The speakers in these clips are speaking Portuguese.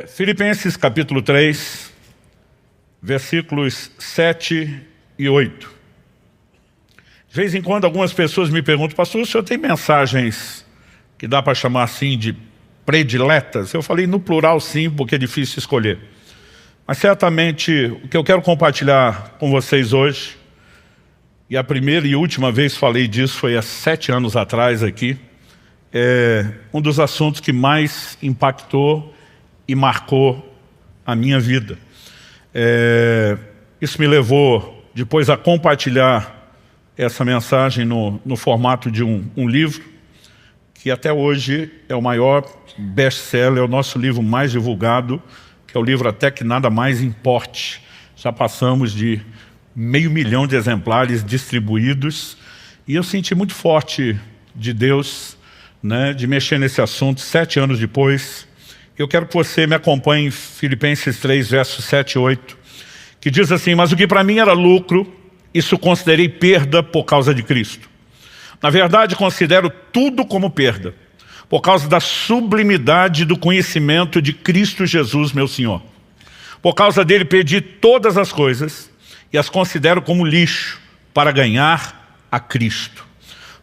Filipenses capítulo 3, versículos 7 e 8. De vez em quando algumas pessoas me perguntam: pastor, o senhor tem mensagens que dá para chamar assim de prediletas? Eu falei no plural sim, porque é difícil escolher. Mas certamente o que eu quero compartilhar com vocês hoje, e a primeira e última vez falei disso foi há 7 anos atrás aqui, é um dos assuntos que mais impactou e marcou a minha vida. Isso me levou depois a compartilhar essa mensagem no formato de um livro, que até hoje é o maior best-seller, é o nosso livro mais divulgado, que é o livro Até Que Nada Mais Importe. Já passamos de 500 mil de exemplares distribuídos, e eu senti muito forte de Deus, de mexer nesse assunto 7 anos depois. Eu quero que você me acompanhe em Filipenses 3, versos 7 e 8, que diz assim: mas o que para mim era lucro, isso considerei perda por causa de Cristo. Na verdade, considero tudo como perda, por causa da sublimidade do conhecimento de Cristo Jesus, meu Senhor. Por causa dele perdi todas as coisas e as considero como lixo para ganhar a Cristo.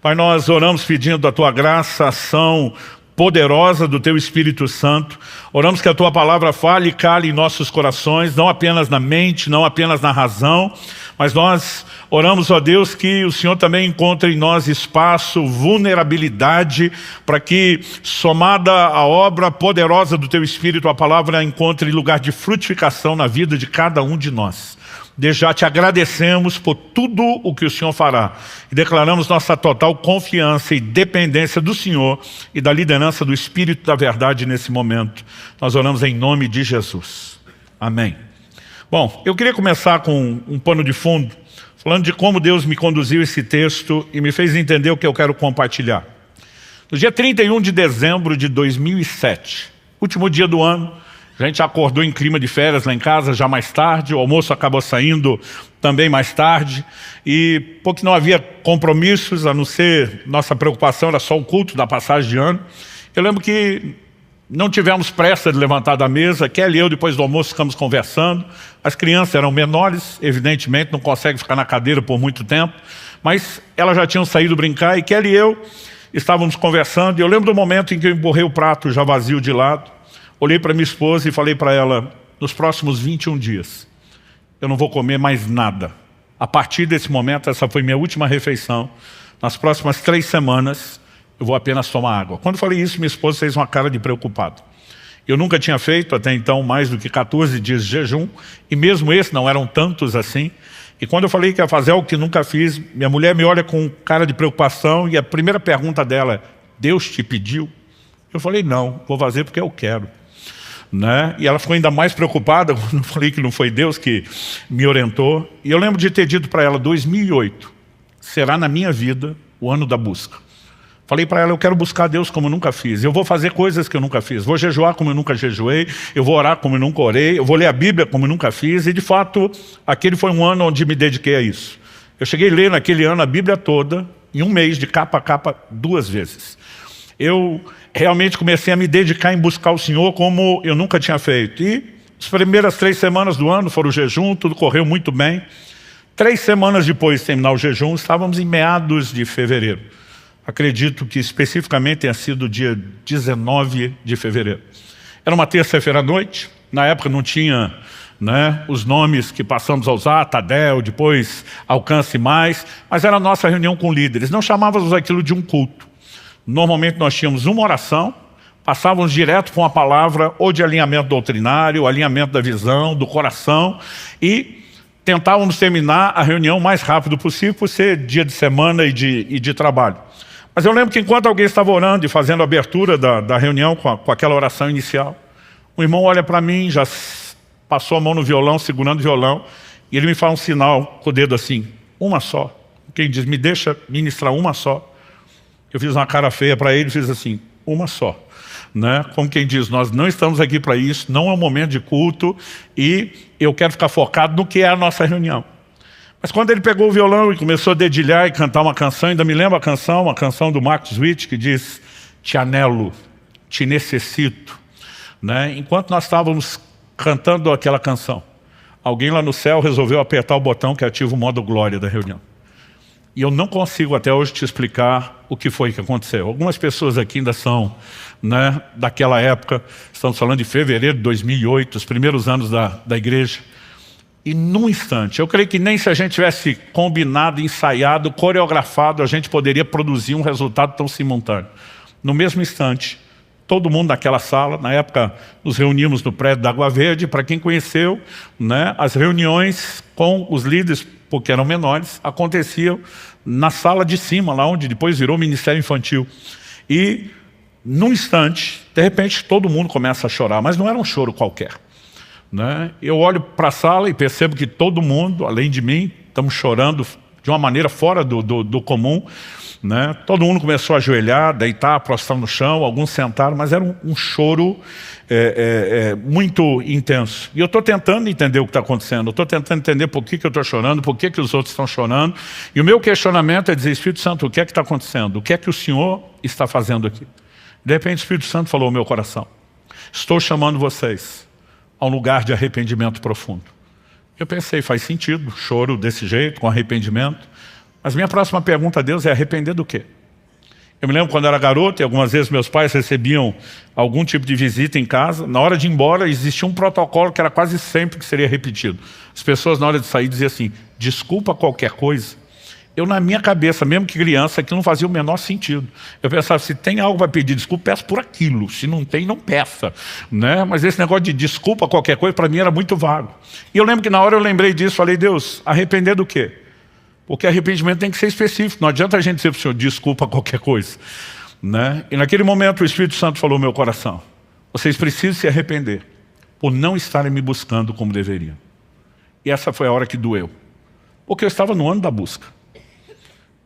Pai, nós oramos pedindo a Tua graça, ação poderosa do Teu Espírito Santo. Oramos que a Tua palavra fale e cale em nossos corações, não apenas na mente, não apenas na razão, mas nós oramos, ó Deus, que o Senhor também encontre em nós espaço, vulnerabilidade, para que, somada à obra poderosa do Teu Espírito, a palavra encontre lugar de frutificação na vida de cada um de nós. Desde já te agradecemos por tudo o que o Senhor fará e declaramos nossa total confiança e dependência do Senhor e da liderança do Espírito da verdade nesse momento. Nós oramos em nome de Jesus. Amém. Bom, eu queria começar com um pano de fundo, falando de como Deus me conduziu esse texto e me fez entender o que eu quero compartilhar. No dia 31 de dezembro de 2007, último dia do ano, a gente acordou em clima de férias lá em casa, já mais tarde, o almoço acabou saindo também mais tarde, e porque não havia compromissos, a não ser nossa preocupação era só o culto da passagem de ano. Eu lembro que não tivemos pressa de levantar da mesa, Kelly e eu, depois do almoço, ficamos conversando. As crianças eram menores, evidentemente não conseguem ficar na cadeira por muito tempo, mas elas já tinham saído brincar, e Kelly e eu estávamos conversando, e eu lembro do momento em que eu empurrei o prato já vazio de lado, olhei para minha esposa e falei para ela: nos próximos 21 dias, eu não vou comer mais nada. A partir desse momento, essa foi minha última refeição. Nas próximas 3 semanas, eu vou apenas tomar água. Quando eu falei isso, minha esposa fez uma cara de preocupado. Eu nunca tinha feito até então mais do que 14 dias de jejum, e mesmo esse não eram tantos assim. E quando eu falei que ia fazer algo que nunca fiz, minha mulher me olha com cara de preocupação, e a primeira pergunta dela é: Deus te pediu? Eu falei: não, vou fazer porque eu quero. E ela ficou ainda mais preocupada quando eu falei que não foi Deus que me orientou. E eu lembro de ter dito para ela: 2008 será na minha vida o ano da busca. Falei para ela: eu quero buscar Deus como eu nunca fiz, eu vou fazer coisas que eu nunca fiz, vou jejuar como eu nunca jejuei, eu vou orar como eu nunca orei, eu vou ler a Bíblia como eu nunca fiz. E de fato, aquele foi um ano onde me dediquei a isso. Eu cheguei a ler naquele ano a Bíblia toda, em um mês, de capa a capa, 2 vezes. Eu realmente comecei a me dedicar em buscar o Senhor como eu nunca tinha feito. E as primeiras 3 semanas do ano foram o jejum, tudo correu muito bem. 3 semanas depois de terminar o jejum, estávamos em meados de fevereiro. Acredito que especificamente tenha sido o dia 19 de fevereiro. Era uma terça-feira à noite, na época não tinha os nomes que passamos a usar, Tadel, depois Alcance Mais, mas era a nossa reunião com líderes. Não chamávamos aquilo de um culto. Normalmente nós tínhamos uma oração, passávamos direto com a palavra ou de alinhamento doutrinário, alinhamento da visão, do coração, e tentávamos terminar a reunião o mais rápido possível, por ser dia de semana e de trabalho. Mas eu lembro que enquanto alguém estava orando e fazendo a abertura da reunião com aquela oração inicial, o irmão olha para mim, já passou a mão no violão, segurando o violão, e ele me faz um sinal com o dedo assim: uma só. Quem diz: me deixa ministrar uma só. Eu fiz uma cara feia para ele e fiz assim: uma só. Como quem diz: nós não estamos aqui para isso, não é um momento de culto, e eu quero ficar focado no que é a nossa reunião. Mas quando ele pegou o violão e começou a dedilhar e cantar uma canção, ainda me lembro a canção, uma canção do Marcos Witt, que diz: te anelo, te necessito, né? Enquanto nós estávamos cantando aquela canção, alguém lá no céu resolveu apertar o botão que ativa o modo glória da reunião. E eu não consigo até hoje te explicar o que foi que aconteceu. Algumas pessoas aqui ainda são, né, daquela época, estamos falando de fevereiro de 2008, os primeiros anos da igreja. E num instante, eu creio que nem se a gente tivesse combinado, ensaiado, coreografado, a gente poderia produzir um resultado tão simultâneo. No mesmo instante, todo mundo naquela sala, na época nos reuníamos no prédio da Água Verde, para quem conheceu, né, as reuniões com os líderes, porque eram menores, aconteciam na sala de cima, lá onde depois virou Ministério Infantil. E num instante, de repente, todo mundo começa a chorar, mas não era um choro qualquer, né? Eu olho para a sala e percebo que todo mundo, além de mim, estamos chorando de uma maneira fora do comum, né? Todo mundo começou a ajoelhar, deitar, prostrar no chão, alguns sentaram, mas era um choro muito intenso. E eu estou tentando entender o que está acontecendo, eu estou tentando entender por que eu estou chorando, por que os outros estão chorando, e o meu questionamento é dizer: Espírito Santo, o que é que está acontecendo? O que é que o Senhor está fazendo aqui? De repente o Espírito Santo falou ao meu coração: estou chamando vocês a um lugar de arrependimento profundo. Eu pensei, faz sentido, choro desse jeito, com arrependimento. Mas minha próxima pergunta a Deus é: arrepender do quê? Eu me lembro quando era garoto, e algumas vezes meus pais recebiam algum tipo de visita em casa. Na hora de ir embora, existia um protocolo que era quase sempre que seria repetido. As pessoas, na hora de sair, diziam assim: desculpa qualquer coisa. Eu, na minha cabeça, mesmo que criança, aquilo não fazia o menor sentido. Eu pensava: se tem algo para pedir desculpa, peço por aquilo. Se não tem, não peça, né? Mas esse negócio de desculpa qualquer coisa, para mim era muito vago. E eu lembro que na hora eu lembrei disso, falei: Deus, arrepender do quê? Porque arrependimento tem que ser específico. Não adianta a gente dizer para o Senhor: desculpa qualquer coisa, né? E naquele momento o Espírito Santo falou ao meu coração: vocês precisam se arrepender por não estarem me buscando como deveriam. E essa foi a hora que doeu. Porque eu estava no ano da busca.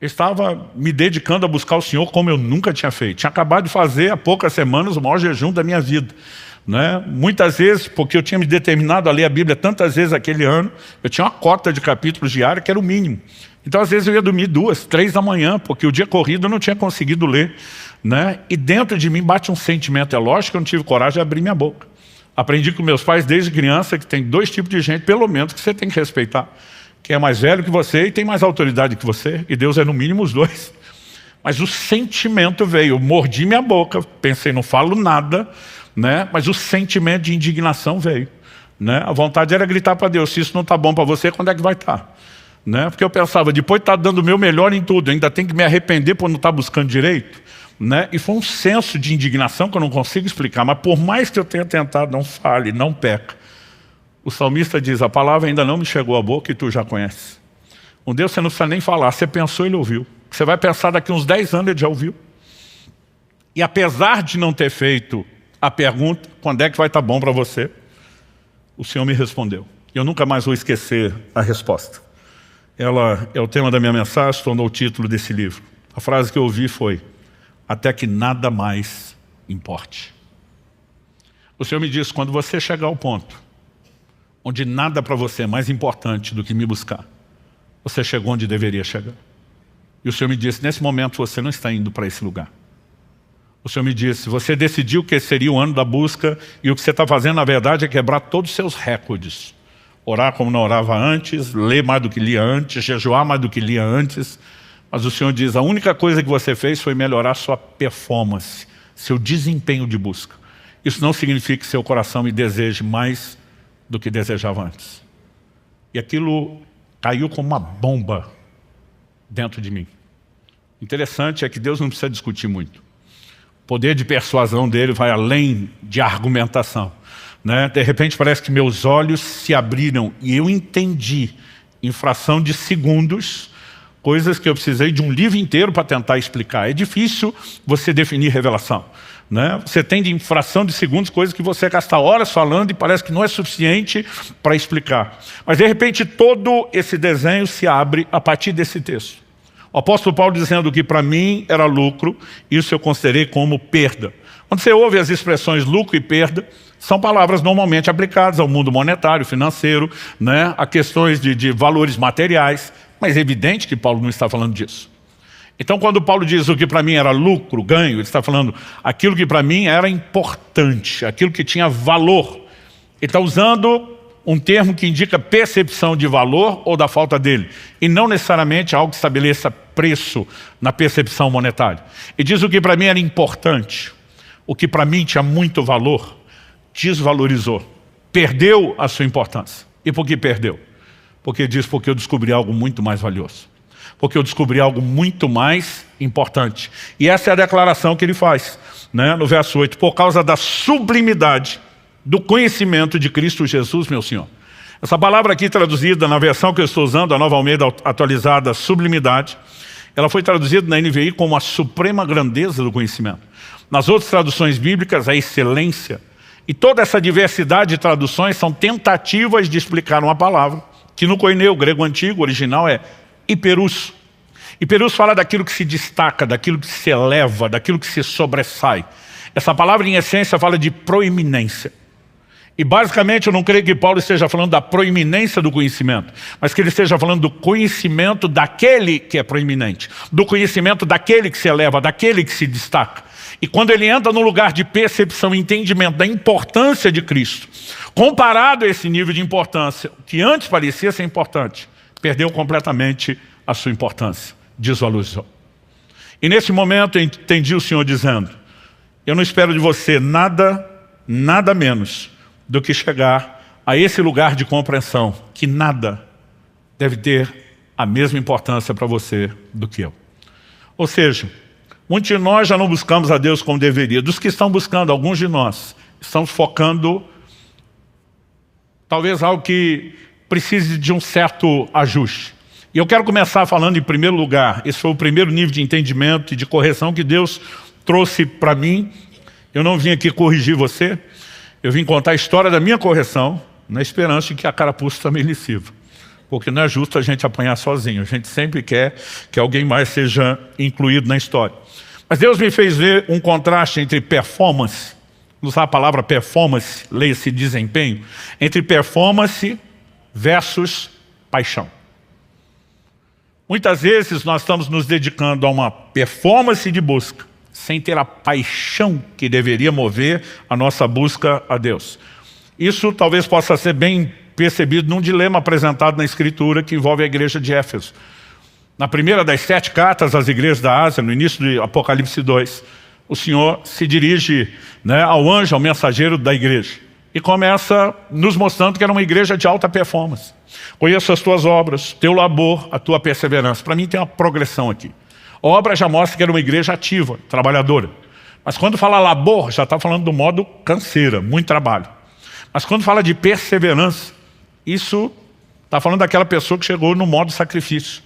Eu estava me dedicando a buscar o Senhor como eu nunca tinha feito. Tinha acabado de fazer há poucas semanas o maior jejum da minha vida, né? Muitas vezes, porque eu tinha me determinado a ler a Bíblia tantas vezes aquele ano, eu tinha uma cota de capítulos diária que era o mínimo. Então às vezes eu ia dormir 2, 3 da manhã, porque o dia corrido eu não tinha conseguido ler, né? E dentro de mim bate um sentimento, é lógico que eu não tive coragem de abrir minha boca. Aprendi com meus pais desde criança que tem 2 tipos de gente, pelo menos, que você tem que respeitar. Quem é mais velho que você e tem mais autoridade que você, e Deus é no mínimo os 2. Mas o sentimento veio, eu mordi minha boca, pensei, não falo nada, né? Mas o sentimento de indignação veio, né? A vontade era gritar para Deus: se isso não está bom para você, quando é que vai estar? Né? Porque eu pensava, depois de estar dando o meu melhor em tudo, ainda tem que me arrepender por não estar buscando direito, né? E foi um senso de indignação que eu não consigo explicar, mas por mais que eu tenha tentado, não fale, não peca. O salmista diz: a palavra ainda não me chegou à boca e tu já conheces. Um Deus você não precisa nem falar, você pensou, ele ouviu. Você vai pensar daqui uns 10 anos, ele já ouviu. E apesar de não ter feito a pergunta, quando é que vai estar bom para você, o Senhor me respondeu. Eu nunca mais vou esquecer a resposta. Ela é o tema da minha mensagem, se tornou o título desse livro. A frase que eu ouvi foi: até que nada mais importe. O Senhor me disse: quando você chegar ao ponto onde nada para você é mais importante do que me buscar, você chegou onde deveria chegar. E o Senhor me disse: nesse momento você não está indo para esse lugar. O Senhor me disse: você decidiu que esse seria o ano da busca, e o que você está fazendo na verdade é quebrar todos os seus recordes. Orar como não orava antes, ler mais do que lia antes, jejuar mais do que lia antes. Mas o Senhor diz: a única coisa que você fez foi melhorar sua performance, seu desempenho de busca. Isso não significa que seu coração me deseje mais do que desejava antes. E aquilo caiu como uma bomba dentro de mim. Interessante é que Deus não precisa discutir muito. O poder de persuasão dele vai além de argumentação, né? De repente parece que meus olhos se abriram e eu entendi, em fração de segundos, coisas que eu precisei de um livro inteiro para tentar explicar. É difícil você definir revelação, né? Você tem de fração de segundos coisas que você gasta horas falando e parece que não é suficiente para explicar. Mas de repente todo esse desenho se abre a partir desse texto. O apóstolo Paulo dizendo que para mim era lucro, isso eu considerei como perda. Quando você ouve as expressões lucro e perda, são palavras normalmente aplicadas ao mundo monetário, financeiro, né? A questões de valores materiais, mas é evidente que Paulo não está falando disso. Então quando Paulo diz o que para mim era lucro, ganho, ele está falando aquilo que para mim era importante, aquilo que tinha valor. Ele está usando um termo que indica percepção de valor ou da falta dele, e não necessariamente algo que estabeleça preço na percepção monetária. E diz o que para mim era importante, o que para mim tinha muito valor, desvalorizou, perdeu a sua importância. E por que perdeu? Porque diz, porque eu descobri algo muito mais valioso, porque eu descobri algo muito mais importante. E essa é a declaração que ele faz, né, no verso 8, por causa da sublimidade do conhecimento de Cristo Jesus, meu Senhor. Essa palavra aqui traduzida na versão que eu estou usando, a Nova Almeida atualizada, sublimidade, ela foi traduzida na NVI como a suprema grandeza do conhecimento. Nas outras traduções bíblicas, a excelência. E toda essa diversidade de traduções são tentativas de explicar uma palavra, que no koineu, grego antigo, original, é hiperus. Hiperus fala daquilo que se destaca, daquilo que se eleva, daquilo que se sobressai. Essa palavra, em essência, fala de proeminência. E basicamente eu não creio que Paulo esteja falando da proeminência do conhecimento, mas que ele esteja falando do conhecimento daquele que é proeminente, do conhecimento daquele que se eleva, daquele que se destaca. E quando ele entra no lugar de percepção e entendimento da importância de Cristo, comparado a esse nível de importância, o que antes parecia ser importante, perdeu completamente a sua importância, desvalorizou. E nesse momento eu entendi o Senhor dizendo, eu não espero de você nada menos do que chegar a esse lugar de compreensão, que nada deve ter a mesma importância para você do que eu. Ou seja, muitos de nós já não buscamos a Deus como deveria. Dos que estão buscando, alguns de nós, estamos focando talvez algo que precise de um certo ajuste. E eu quero começar falando em primeiro lugar, esse foi o primeiro nível de entendimento e de correção que Deus trouxe para mim. Eu não vim aqui corrigir você, eu vim contar a história da minha correção, na esperança de que a carapuça também lhe sirva. Porque não é justo a gente apanhar sozinho, a gente sempre quer que alguém mais seja incluído na história. Mas Deus me fez ver um contraste entre performance, usar a palavra performance, leia-se desempenho, entre performance versus paixão. Muitas vezes nós estamos nos dedicando a uma performance de busca, sem ter a paixão que deveria mover a nossa busca a Deus. Isso talvez possa ser bem percebido num dilema apresentado na Escritura que envolve a igreja de Éfeso. Na primeira das 7 cartas às igrejas da Ásia, no início de Apocalipse 2, o Senhor se dirige, né, ao anjo, ao mensageiro da igreja, e começa nos mostrando que era uma igreja de alta performance. Conheço as tuas obras, teu labor, a tua perseverança. Para mim tem uma progressão aqui. A obra já mostra que era uma igreja ativa, trabalhadora. Mas quando fala labor, já está falando do modo canseira, muito trabalho. Mas quando fala de perseverança, isso está falando daquela pessoa que chegou no modo sacrifício.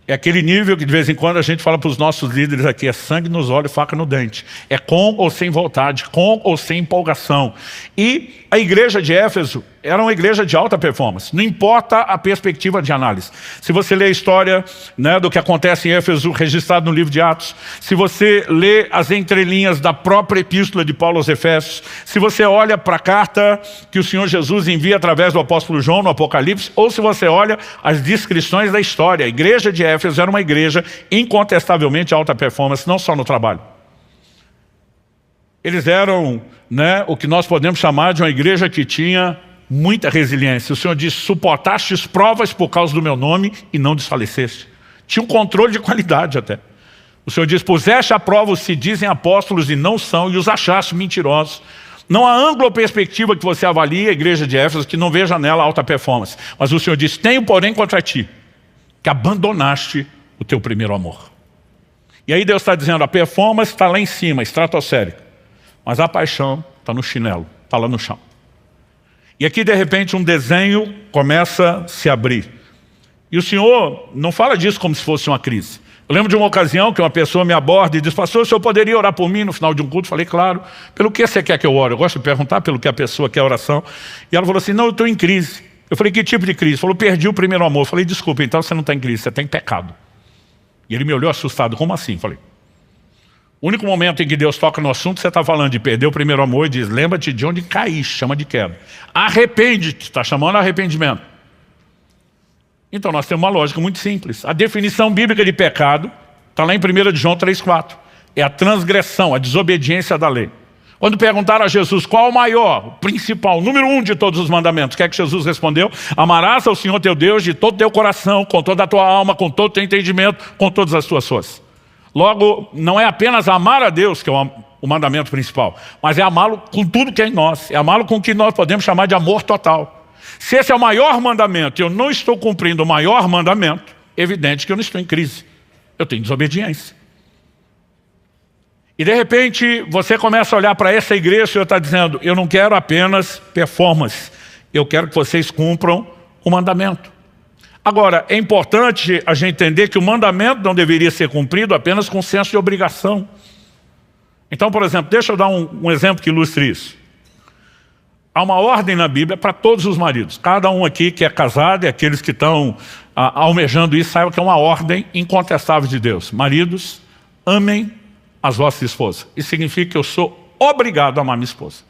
É aquele nível que de vez em quando a gente fala para os nossos líderes aqui, é sangue nos olhos e faca no dente. É com ou sem vontade, com ou sem empolgação. E a igreja de Éfeso era uma igreja de alta performance, não importa a perspectiva de análise. Se você lê a história, né, do que acontece em Éfeso, registrado no livro de Atos, se você lê as entrelinhas da própria epístola de Paulo aos Efésios, se você olha para a carta que o Senhor Jesus envia através do apóstolo João no Apocalipse, ou se você olha as descrições da história, a igreja de Éfeso era uma igreja incontestavelmente de alta performance, não só no trabalho. Eles eram, né, o que nós podemos chamar de uma igreja que tinha muita resiliência. O Senhor diz, suportastes provas por causa do meu nome e não desfaleceste. Tinha um controle de qualidade até. O Senhor diz, puseste à prova os que dizem apóstolos e não são, e os achaste mentirosos. Não há ângulo ou perspectiva que você avalie a igreja de Éfeso que não veja nela alta performance. Mas o Senhor diz, tenho porém contra ti, que abandonaste o teu primeiro amor. E aí Deus está dizendo, a performance está lá em cima, estratosférica. Mas a paixão está no chinelo, está lá no chão. E aqui, de repente, um desenho começa a se abrir. E o Senhor não fala disso como se fosse uma crise. Eu lembro de uma ocasião que uma pessoa me aborda e diz, pastor, o senhor poderia orar por mim no final de um culto? Eu falei, claro. Pelo que você quer que eu ore? Eu gosto de perguntar pelo que a pessoa quer oração. E ela falou assim, não, eu estou em crise. Eu falei, que tipo de crise? Ele falou, perdi o primeiro amor. Eu falei, desculpa, então você não está em crise, você está em pecado. E ele me olhou assustado, como assim? Eu falei, o único momento em que Deus toca no assunto, você está falando de perder o primeiro amor e diz, lembra-te de onde caíste, chama de queda. Arrepende-te, está chamando arrependimento. Então nós temos uma lógica muito simples. A definição bíblica de pecado Está lá em 1 de João 3,4. É a transgressão, a desobediência da lei. Quando perguntaram a Jesus qual o maior, o principal, o número 1 de todos os mandamentos, o que é que Jesus respondeu? Amarás ao Senhor teu Deus de todo o teu coração, com toda a tua alma, com todo o teu entendimento, com todas as tuas forças. Logo, não é apenas amar a Deus que é o mandamento principal, mas é amá-lo com tudo que é em nós, é amá-lo com o que nós podemos chamar de amor total. Se esse é o maior mandamento e eu não estou cumprindo o maior mandamento, é evidente que eu não estou em crise, eu tenho desobediência. E de repente você começa a olhar para essa igreja e o Senhor está dizendo, eu não quero apenas performance, eu quero que vocês cumpram o mandamento. Agora, é importante a gente entender que o mandamento não deveria ser cumprido apenas com senso de obrigação. Então, por exemplo, deixa eu dar um exemplo que ilustre isso. Há uma ordem na Bíblia para todos os maridos. Cada um aqui que é casado e aqueles que estão almejando isso, saibam que é uma ordem incontestável de Deus. Maridos, amem as vossas esposas. Isso significa que eu sou obrigado a amar minha esposa.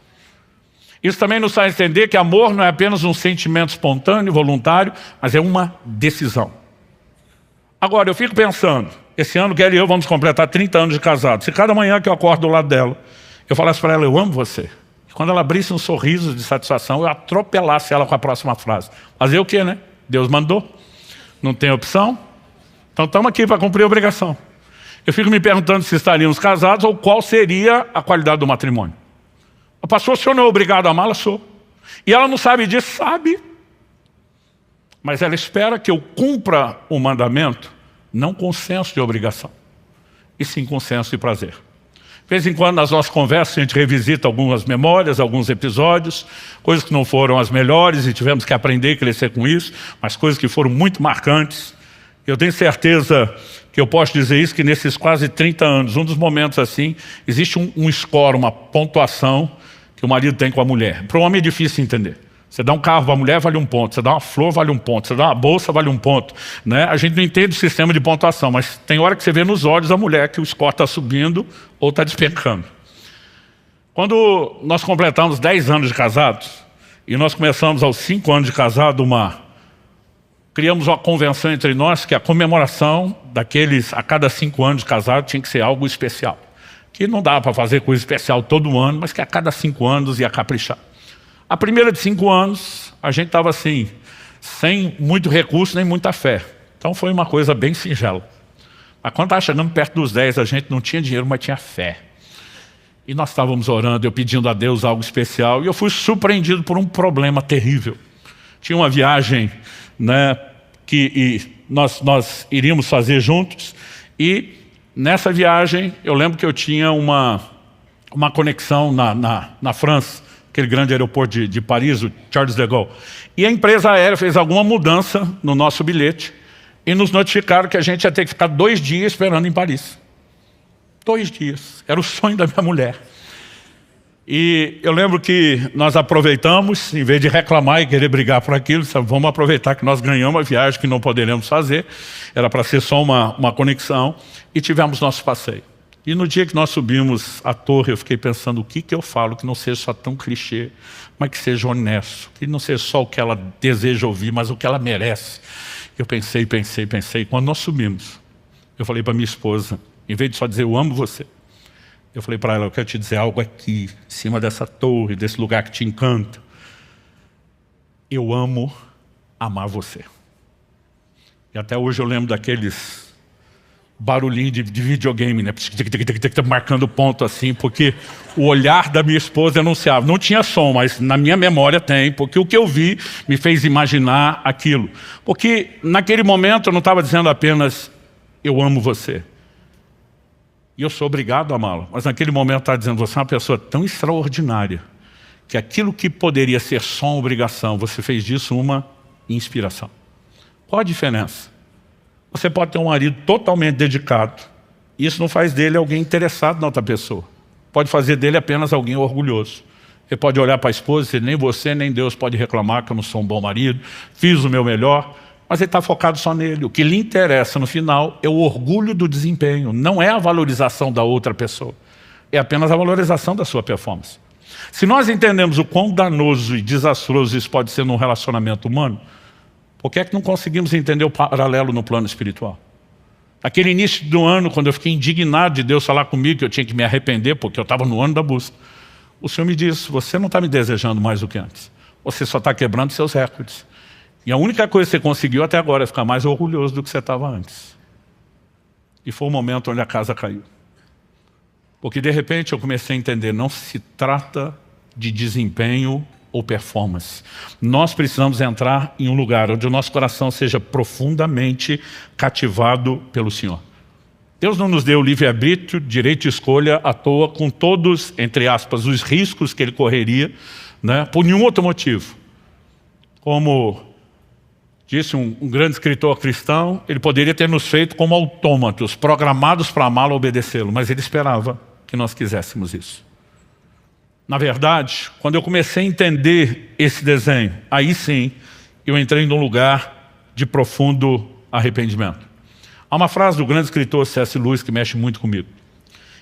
Isso também nos faz entender que amor não é apenas um sentimento espontâneo, voluntário, mas é uma decisão. Agora, eu fico pensando, esse ano Kelly e eu vamos completar 30 anos de casado. Se cada manhã que eu acordo do lado dela, eu falasse para ela, eu amo você. E quando ela abrisse um sorriso de satisfação, eu atropelasse ela com a próxima frase. Fazer o quê, né? Deus mandou. Não tem opção. Então estamos aqui para cumprir a obrigação. Eu fico me perguntando se estaríamos casados ou qual seria a qualidade do matrimônio. Pastor, o senhor não é obrigado a amá-la? Sou. E ela não sabe disso? Sabe. Mas ela espera que eu cumpra o mandamento, não com senso de obrigação, e sim com senso de prazer. De vez em quando, nas nossas conversas, a gente revisita algumas memórias, alguns episódios, coisas que não foram as melhores e tivemos que aprender e crescer com isso, mas coisas que foram muito marcantes. Eu tenho certeza que eu posso dizer isso, que nesses quase 30 anos, um dos momentos assim, existe um score, uma pontuação que o marido tem com a mulher. Para o homem é difícil entender. Você dá um carro para a mulher, vale 1 ponto. Você dá uma flor, vale 1 ponto. Você dá uma bolsa, vale 1 ponto. Né? A gente não entende o sistema de pontuação, mas tem hora que você vê nos olhos da mulher que o score está subindo ou está despencando. Quando nós completamos 10 anos de casados, e nós começamos aos 5 anos de casado, criamos uma convenção entre nós que a comemoração daqueles, a cada 5 anos de casado, tinha que ser algo especial. Que não dava para fazer coisa especial todo ano, mas que a cada 5 anos ia caprichar. A primeira de 5 anos, a gente estava assim, sem muito recurso nem muita fé. Então foi uma coisa bem singela. Mas quando estava chegando perto dos 10, a gente não tinha dinheiro, mas tinha fé. E nós estávamos orando, eu pedindo a Deus algo especial, e eu fui surpreendido por um problema terrível. Tinha uma viagem, né, que nós iríamos fazer juntos, e nessa viagem eu lembro que eu tinha uma conexão na França, aquele grande aeroporto de Paris, o Charles de Gaulle. E a empresa aérea fez alguma mudança no nosso bilhete e nos notificaram que a gente ia ter que ficar 2 dias esperando em Paris. 2 dias. Era o sonho da minha mulher. E eu lembro que nós aproveitamos, em vez de reclamar e querer brigar por aquilo, vamos aproveitar que nós ganhamos a viagem que não poderíamos fazer. Era para ser só uma conexão. E tivemos nosso passeio. E no dia que nós subimos a torre, eu fiquei pensando o que eu falo que não seja só tão clichê, mas que seja honesto. Que não seja só o que ela deseja ouvir, mas o que ela merece. Eu pensei. Quando nós subimos, eu falei para minha esposa, em vez de só dizer eu amo você, eu falei para ela, eu quero te dizer algo aqui, em cima dessa torre, desse lugar que te encanta. Eu amo amar você. E até hoje eu lembro daqueles barulhinho de videogame, né? Marcando ponto assim, porque o olhar da minha esposa anunciava. Não tinha som, mas na minha memória tem, porque o que eu vi me fez imaginar aquilo. Porque naquele momento eu não estava dizendo apenas eu amo você. E eu sou obrigado a amá-la. Mas naquele momento eu estava dizendo, você é uma pessoa tão extraordinária, que aquilo que poderia ser só uma obrigação, você fez disso uma inspiração. Qual a diferença? Você pode ter um marido totalmente dedicado. Isso não faz dele alguém interessado na outra pessoa. Pode fazer dele apenas alguém orgulhoso. Ele pode olhar para a esposa e dizer, nem você nem Deus pode reclamar que eu não sou um bom marido, fiz o meu melhor, mas ele está focado só nele. O que lhe interessa no final é o orgulho do desempenho, não é a valorização da outra pessoa. É apenas a valorização da sua performance. Se nós entendemos o quão danoso e desastroso isso pode ser num relacionamento humano, por que é que não conseguimos entender o paralelo no plano espiritual? Aquele início do ano, quando eu fiquei indignado de Deus falar comigo que eu tinha que me arrepender, porque eu estava no ano da busca, o Senhor me disse, você não está me desejando mais do que antes. Você só está quebrando seus recordes. E a única coisa que você conseguiu até agora é ficar mais orgulhoso do que você estava antes. E foi o momento onde a casa caiu. Porque de repente eu comecei a entender, não se trata de desempenho ou performance. Nós precisamos entrar em um lugar onde o nosso coração seja profundamente cativado pelo Senhor. Deus não nos deu livre-arbítrio, direito de escolha à toa, com todos, entre aspas, os riscos que Ele correria, né, por nenhum outro motivo. Como disse um grande escritor cristão, Ele poderia ter nos feito como autômatos, programados para amá-lo e obedecê-lo, mas Ele esperava que nós quiséssemos isso. Na verdade, quando eu comecei a entender esse desenho, aí sim, eu entrei num lugar de profundo arrependimento. Há uma frase do grande escritor C.S. Lewis que mexe muito comigo.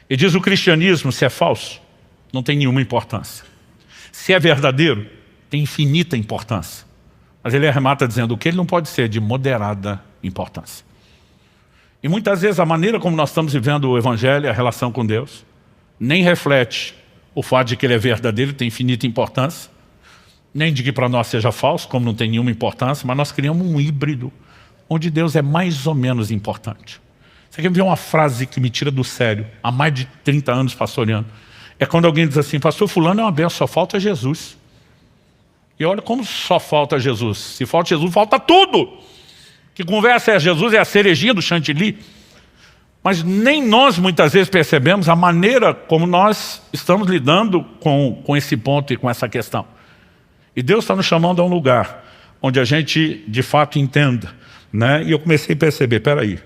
Ele diz, o cristianismo, se é falso, não tem nenhuma importância. Se é verdadeiro, tem infinita importância. Mas ele arremata dizendo, o que ele não pode ser de moderada importância. E muitas vezes a maneira como nós estamos vivendo o Evangelho, a relação com Deus, nem reflete o fato de que ele é verdadeiro, tem infinita importância, nem de que para nós seja falso, como não tem nenhuma importância, mas nós criamos um híbrido, onde Deus é mais ou menos importante. Você quer ver uma frase que me tira do sério, há mais de 30 anos pastoreando? É quando alguém diz assim, pastor fulano é uma benção, só falta Jesus. E olha como só falta Jesus. Se falta Jesus, falta tudo. Que conversa é Jesus, é a cerejinha do chantilly. Mas nem nós muitas vezes percebemos a maneira como nós estamos lidando com esse ponto e com essa questão. E Deus está nos chamando a um lugar onde a gente de fato entenda, né? E eu comecei a perceber, peraí,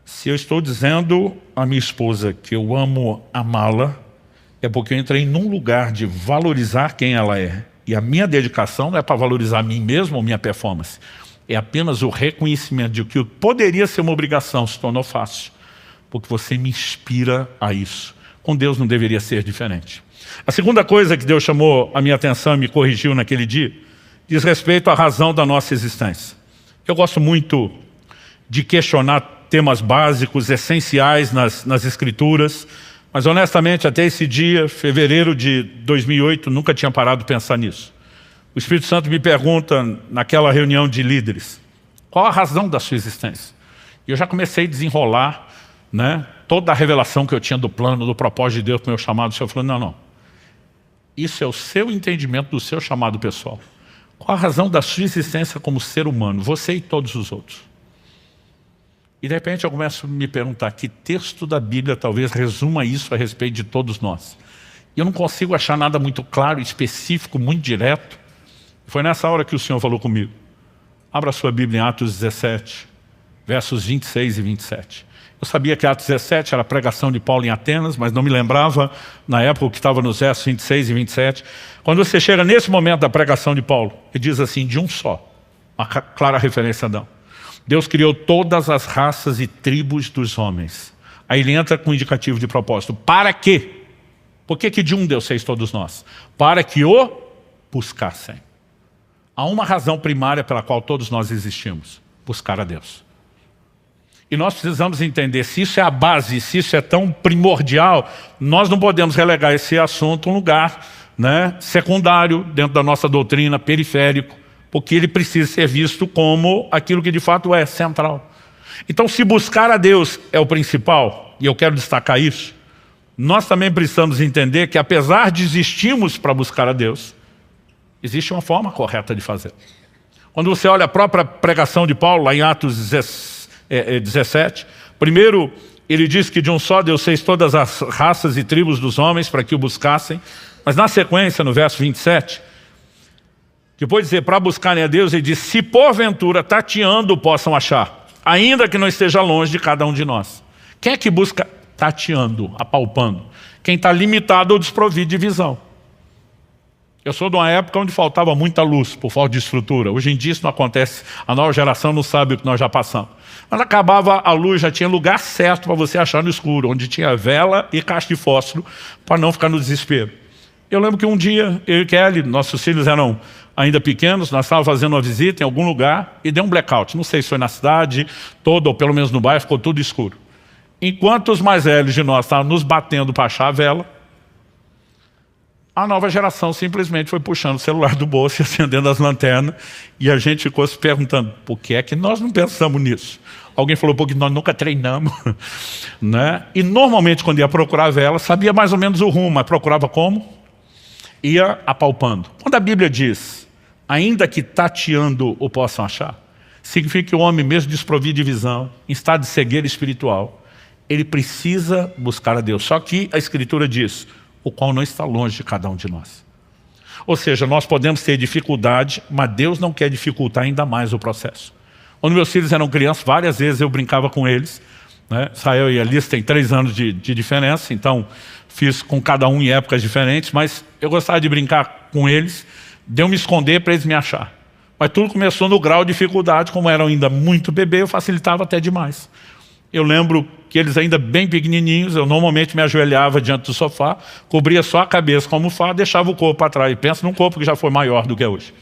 se eu estou dizendo à minha esposa que eu amo amá-la, é porque eu entrei num lugar de valorizar quem ela é. E a minha dedicação não é para valorizar a mim mesmo ou minha performance. É apenas o reconhecimento de que poderia ser uma obrigação, se tornou fácil. Porque você me inspira a isso. Com Deus não deveria ser diferente. A segunda coisa que Deus chamou a minha atenção e me corrigiu naquele dia, diz respeito à razão da nossa existência. Eu gosto muito de questionar temas básicos, essenciais nas Escrituras, mas honestamente até esse dia, fevereiro de 2008, nunca tinha parado de pensar nisso. O Espírito Santo me pergunta, naquela reunião de líderes, qual a razão da sua existência? E eu já comecei a desenrolar, né, toda a revelação que eu tinha do plano, do propósito de Deus para o meu chamado. O Senhor falou, não, isso é o seu entendimento do seu chamado pessoal. Qual a razão da sua existência como ser humano, você e todos os outros? E de repente eu começo a me perguntar, que texto da Bíblia talvez resuma isso a respeito de todos nós? E eu não consigo achar nada muito claro, específico, muito direto. Foi nessa hora que o Senhor falou comigo. Abra a sua Bíblia em Atos 17, versos 26 e 27. Eu sabia que Atos 17 era a pregação de Paulo em Atenas, mas não me lembrava, na época, o que estava nos versos 26 e 27. Quando você chega nesse momento da pregação de Paulo, ele diz assim, de um só, uma clara referência a Adão. Deus criou todas as raças e tribos dos homens. Aí ele entra com um indicativo de propósito. Para quê? Por que de um Deus fez todos nós? Para que o buscassem. Há uma razão primária pela qual todos nós existimos. Buscar a Deus. E nós precisamos entender, se isso é a base, se isso é tão primordial, nós não podemos relegar esse assunto a um lugar, né, secundário, dentro da nossa doutrina, periférico, porque ele precisa ser visto como aquilo que de fato é central. Então, se buscar a Deus é o principal, e eu quero destacar isso, nós também precisamos entender que apesar de existirmos para buscar a Deus, existe uma forma correta de fazer. Quando você olha a própria pregação de Paulo, lá em Atos 17, primeiro ele diz que de um só Deus fez todas as raças e tribos dos homens para que o buscassem, mas na sequência, no verso 27, depois de dizer para buscarem a Deus, ele diz, se porventura tateando possam achar, ainda que não esteja longe de cada um de nós. Quem é que busca tateando, apalpando? Quem está limitado ou desprovido de visão. Eu sou de uma época onde faltava muita luz, por falta de estrutura. Hoje em dia isso não acontece, a nova geração não sabe o que nós já passamos. Mas acabava a luz, já tinha lugar certo para você achar no escuro, onde tinha vela e caixa de fósforo, para não ficar no desespero. Eu lembro que um dia, eu e Kelly, nossos filhos eram ainda pequenos, nós estávamos fazendo uma visita em algum lugar e deu um blackout. Não sei se foi na cidade toda ou pelo menos no bairro, ficou tudo escuro. Enquanto os mais velhos de nós estavam nos batendo para achar a vela, a nova geração simplesmente foi puxando o celular do bolso e acendendo as lanternas, e a gente ficou se perguntando, por que é que nós não pensamos nisso? Alguém falou, porque nós nunca treinamos. Né? E normalmente quando ia procurar a vela, sabia mais ou menos o rumo, mas procurava como? Ia apalpando. Quando a Bíblia diz, ainda que tateando o possam achar, significa que o homem mesmo desprovido de visão, em estado de cegueira espiritual, ele precisa buscar a Deus. Só que a Escritura diz, o qual não está longe de cada um de nós. Ou seja, nós podemos ter dificuldade, mas Deus não quer dificultar ainda mais o processo. Quando meus filhos eram crianças, várias vezes eu brincava com eles, né? Israel e Alice têm 3 anos de diferença, então fiz com cada um em épocas diferentes, mas eu gostava de brincar com eles, de eu me esconder para eles me achar. Mas tudo começou no grau de dificuldade, como eram ainda muito bebê, eu facilitava até demais. Eu lembro que eles ainda bem pequenininhos, eu normalmente me ajoelhava diante do sofá, cobria só a cabeça com a almofada, deixava o corpo para trás. E pensa num corpo que já foi maior do que é hoje.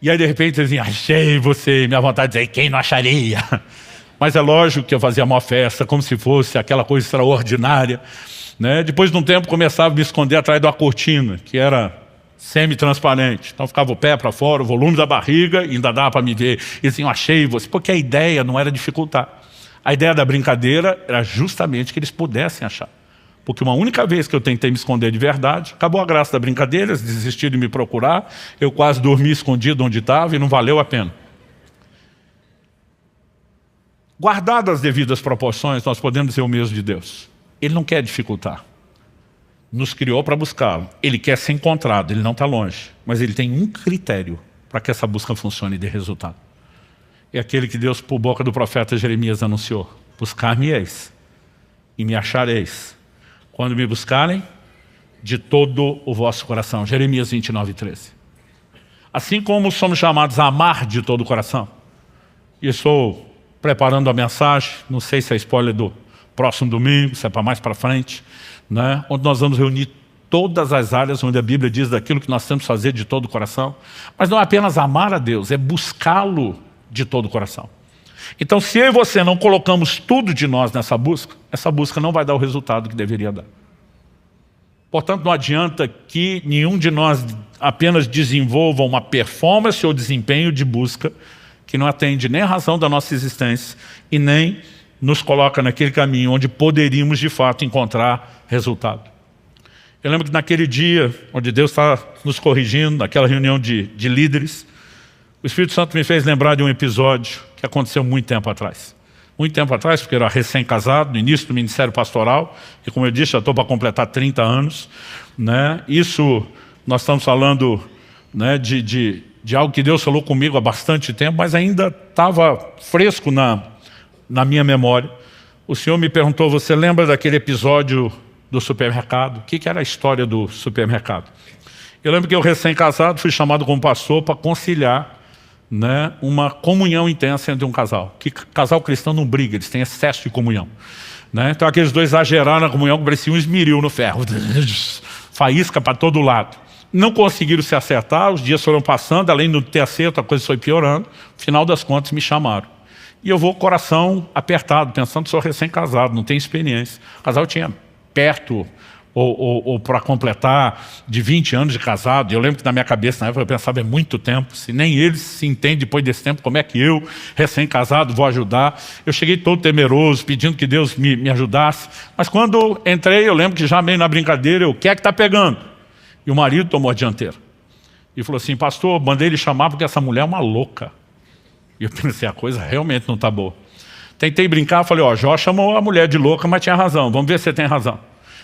E aí de repente eles diziam, achei você, minha vontade de dizer, quem não acharia? Mas é lógico que eu fazia uma festa, como se fosse aquela coisa extraordinária. Né? Depois de um tempo começava a me esconder atrás de uma cortina, que era semi-transparente. Então ficava o pé para fora, o volume da barriga, e ainda dava para me ver. E assim, eu achei você, porque a ideia não era dificultar. A ideia da brincadeira era justamente que eles pudessem achar. Porque uma única vez que eu tentei me esconder de verdade, acabou a graça da brincadeira, eles desistiram de me procurar, eu quase dormi escondido onde estava e não valeu a pena. Guardadas as devidas proporções, nós podemos dizer o mesmo de Deus. Ele não quer dificultar. Nos criou para buscá-lo. Ele quer ser encontrado, ele não está longe. Mas ele tem um critério para que essa busca funcione e dê resultado. É aquele que Deus, por boca do profeta Jeremias, anunciou. Buscar-me-eis e me achareis. Quando me buscarem, de todo o vosso coração. Jeremias 29:13. Assim como somos chamados a amar de todo o coração. E estou preparando a mensagem, não sei se é spoiler do próximo domingo, se é para mais para frente, né? Onde nós vamos reunir todas as áreas onde a Bíblia diz daquilo que nós temos que fazer de todo o coração. Mas não é apenas amar a Deus, é buscá-lo de todo o coração. Então, se eu e você não colocamos tudo de nós nessa busca, essa busca não vai dar o resultado que deveria dar. Portanto, não adianta que nenhum de nós apenas desenvolva uma performance ou desempenho de busca que não atende nem a razão da nossa existência e nem nos coloca naquele caminho onde poderíamos de fato encontrar resultado. Eu lembro que naquele dia onde Deus está nos corrigindo, naquela reunião de líderes, o Espírito Santo me fez lembrar de um episódio que aconteceu muito tempo atrás. Muito tempo atrás, porque eu era recém-casado, no início do ministério pastoral, e como eu disse, já estou para completar 30 anos. Né? Isso, nós estamos falando, né, de algo que Deus falou comigo há bastante tempo, mas ainda estava fresco na minha memória. O Senhor me perguntou, você lembra daquele episódio do supermercado? O que era a história do supermercado? Eu lembro que eu recém-casado fui chamado como pastor para conciliar, né, uma comunhão intensa entre um casal. Que casal cristão não briga, eles têm excesso de comunhão. Né? Então aqueles dois exageraram na comunhão, que parecia um esmeril no ferro. Faísca para todo lado. Não conseguiram se acertar, os dias foram passando, além de não ter acerto, a coisa foi piorando. No final das contas me chamaram. E eu vou com o coração apertado, pensando que sou recém-casado, não tenho experiência. O casal tinha perto, ou para completar, de 20 anos de casado. E eu lembro que na minha cabeça, na época, eu pensava, é muito tempo. Se nem eles se entendem depois desse tempo, como é que eu, recém-casado, vou ajudar? Eu cheguei todo temeroso, pedindo que Deus me ajudasse. Mas quando entrei, eu lembro que já meio na brincadeira, o que é que está pegando? E o marido tomou a dianteira. E falou assim, pastor, mandei ele chamar porque essa mulher é uma louca. E eu pensei, a coisa realmente não está boa. Tentei brincar, falei, ó, Jó chamou a mulher de louca, mas tinha razão. Vamos ver se você tem razão.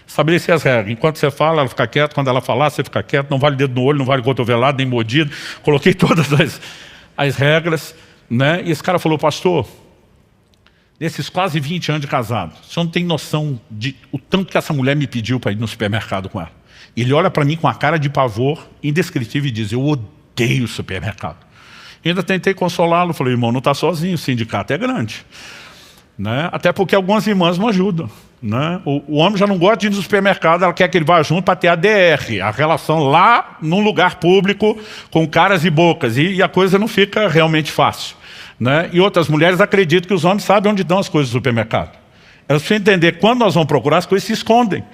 Estabeleci as regras. Enquanto você fala, ela fica quieta. Quando ela falar, você fica quieto. Não vale dedo no olho, não vale cotovelado, nem mordido. Coloquei todas as regras. Né? E esse cara falou, pastor, nesses quase 20 anos de casado, o senhor não tem noção de o tanto que essa mulher me pediu para ir no supermercado com ela. E ele olha para mim com a cara de pavor indescritível e diz, eu odeio supermercado. E ainda tentei consolá-lo. Falei, irmão, não está sozinho, o sindicato é grande. Né? Até porque algumas irmãs não ajudam. né? O homem já não gosta de ir no supermercado, ela quer que ele vá junto para ter a DR, a relação lá num lugar público, com caras e bocas, e a coisa não fica realmente fácil, né? E outras mulheres acreditam que os homens sabem onde estão as coisas do supermercado. Elas precisam entender que quando nós vamos procurar, as coisas se escondem,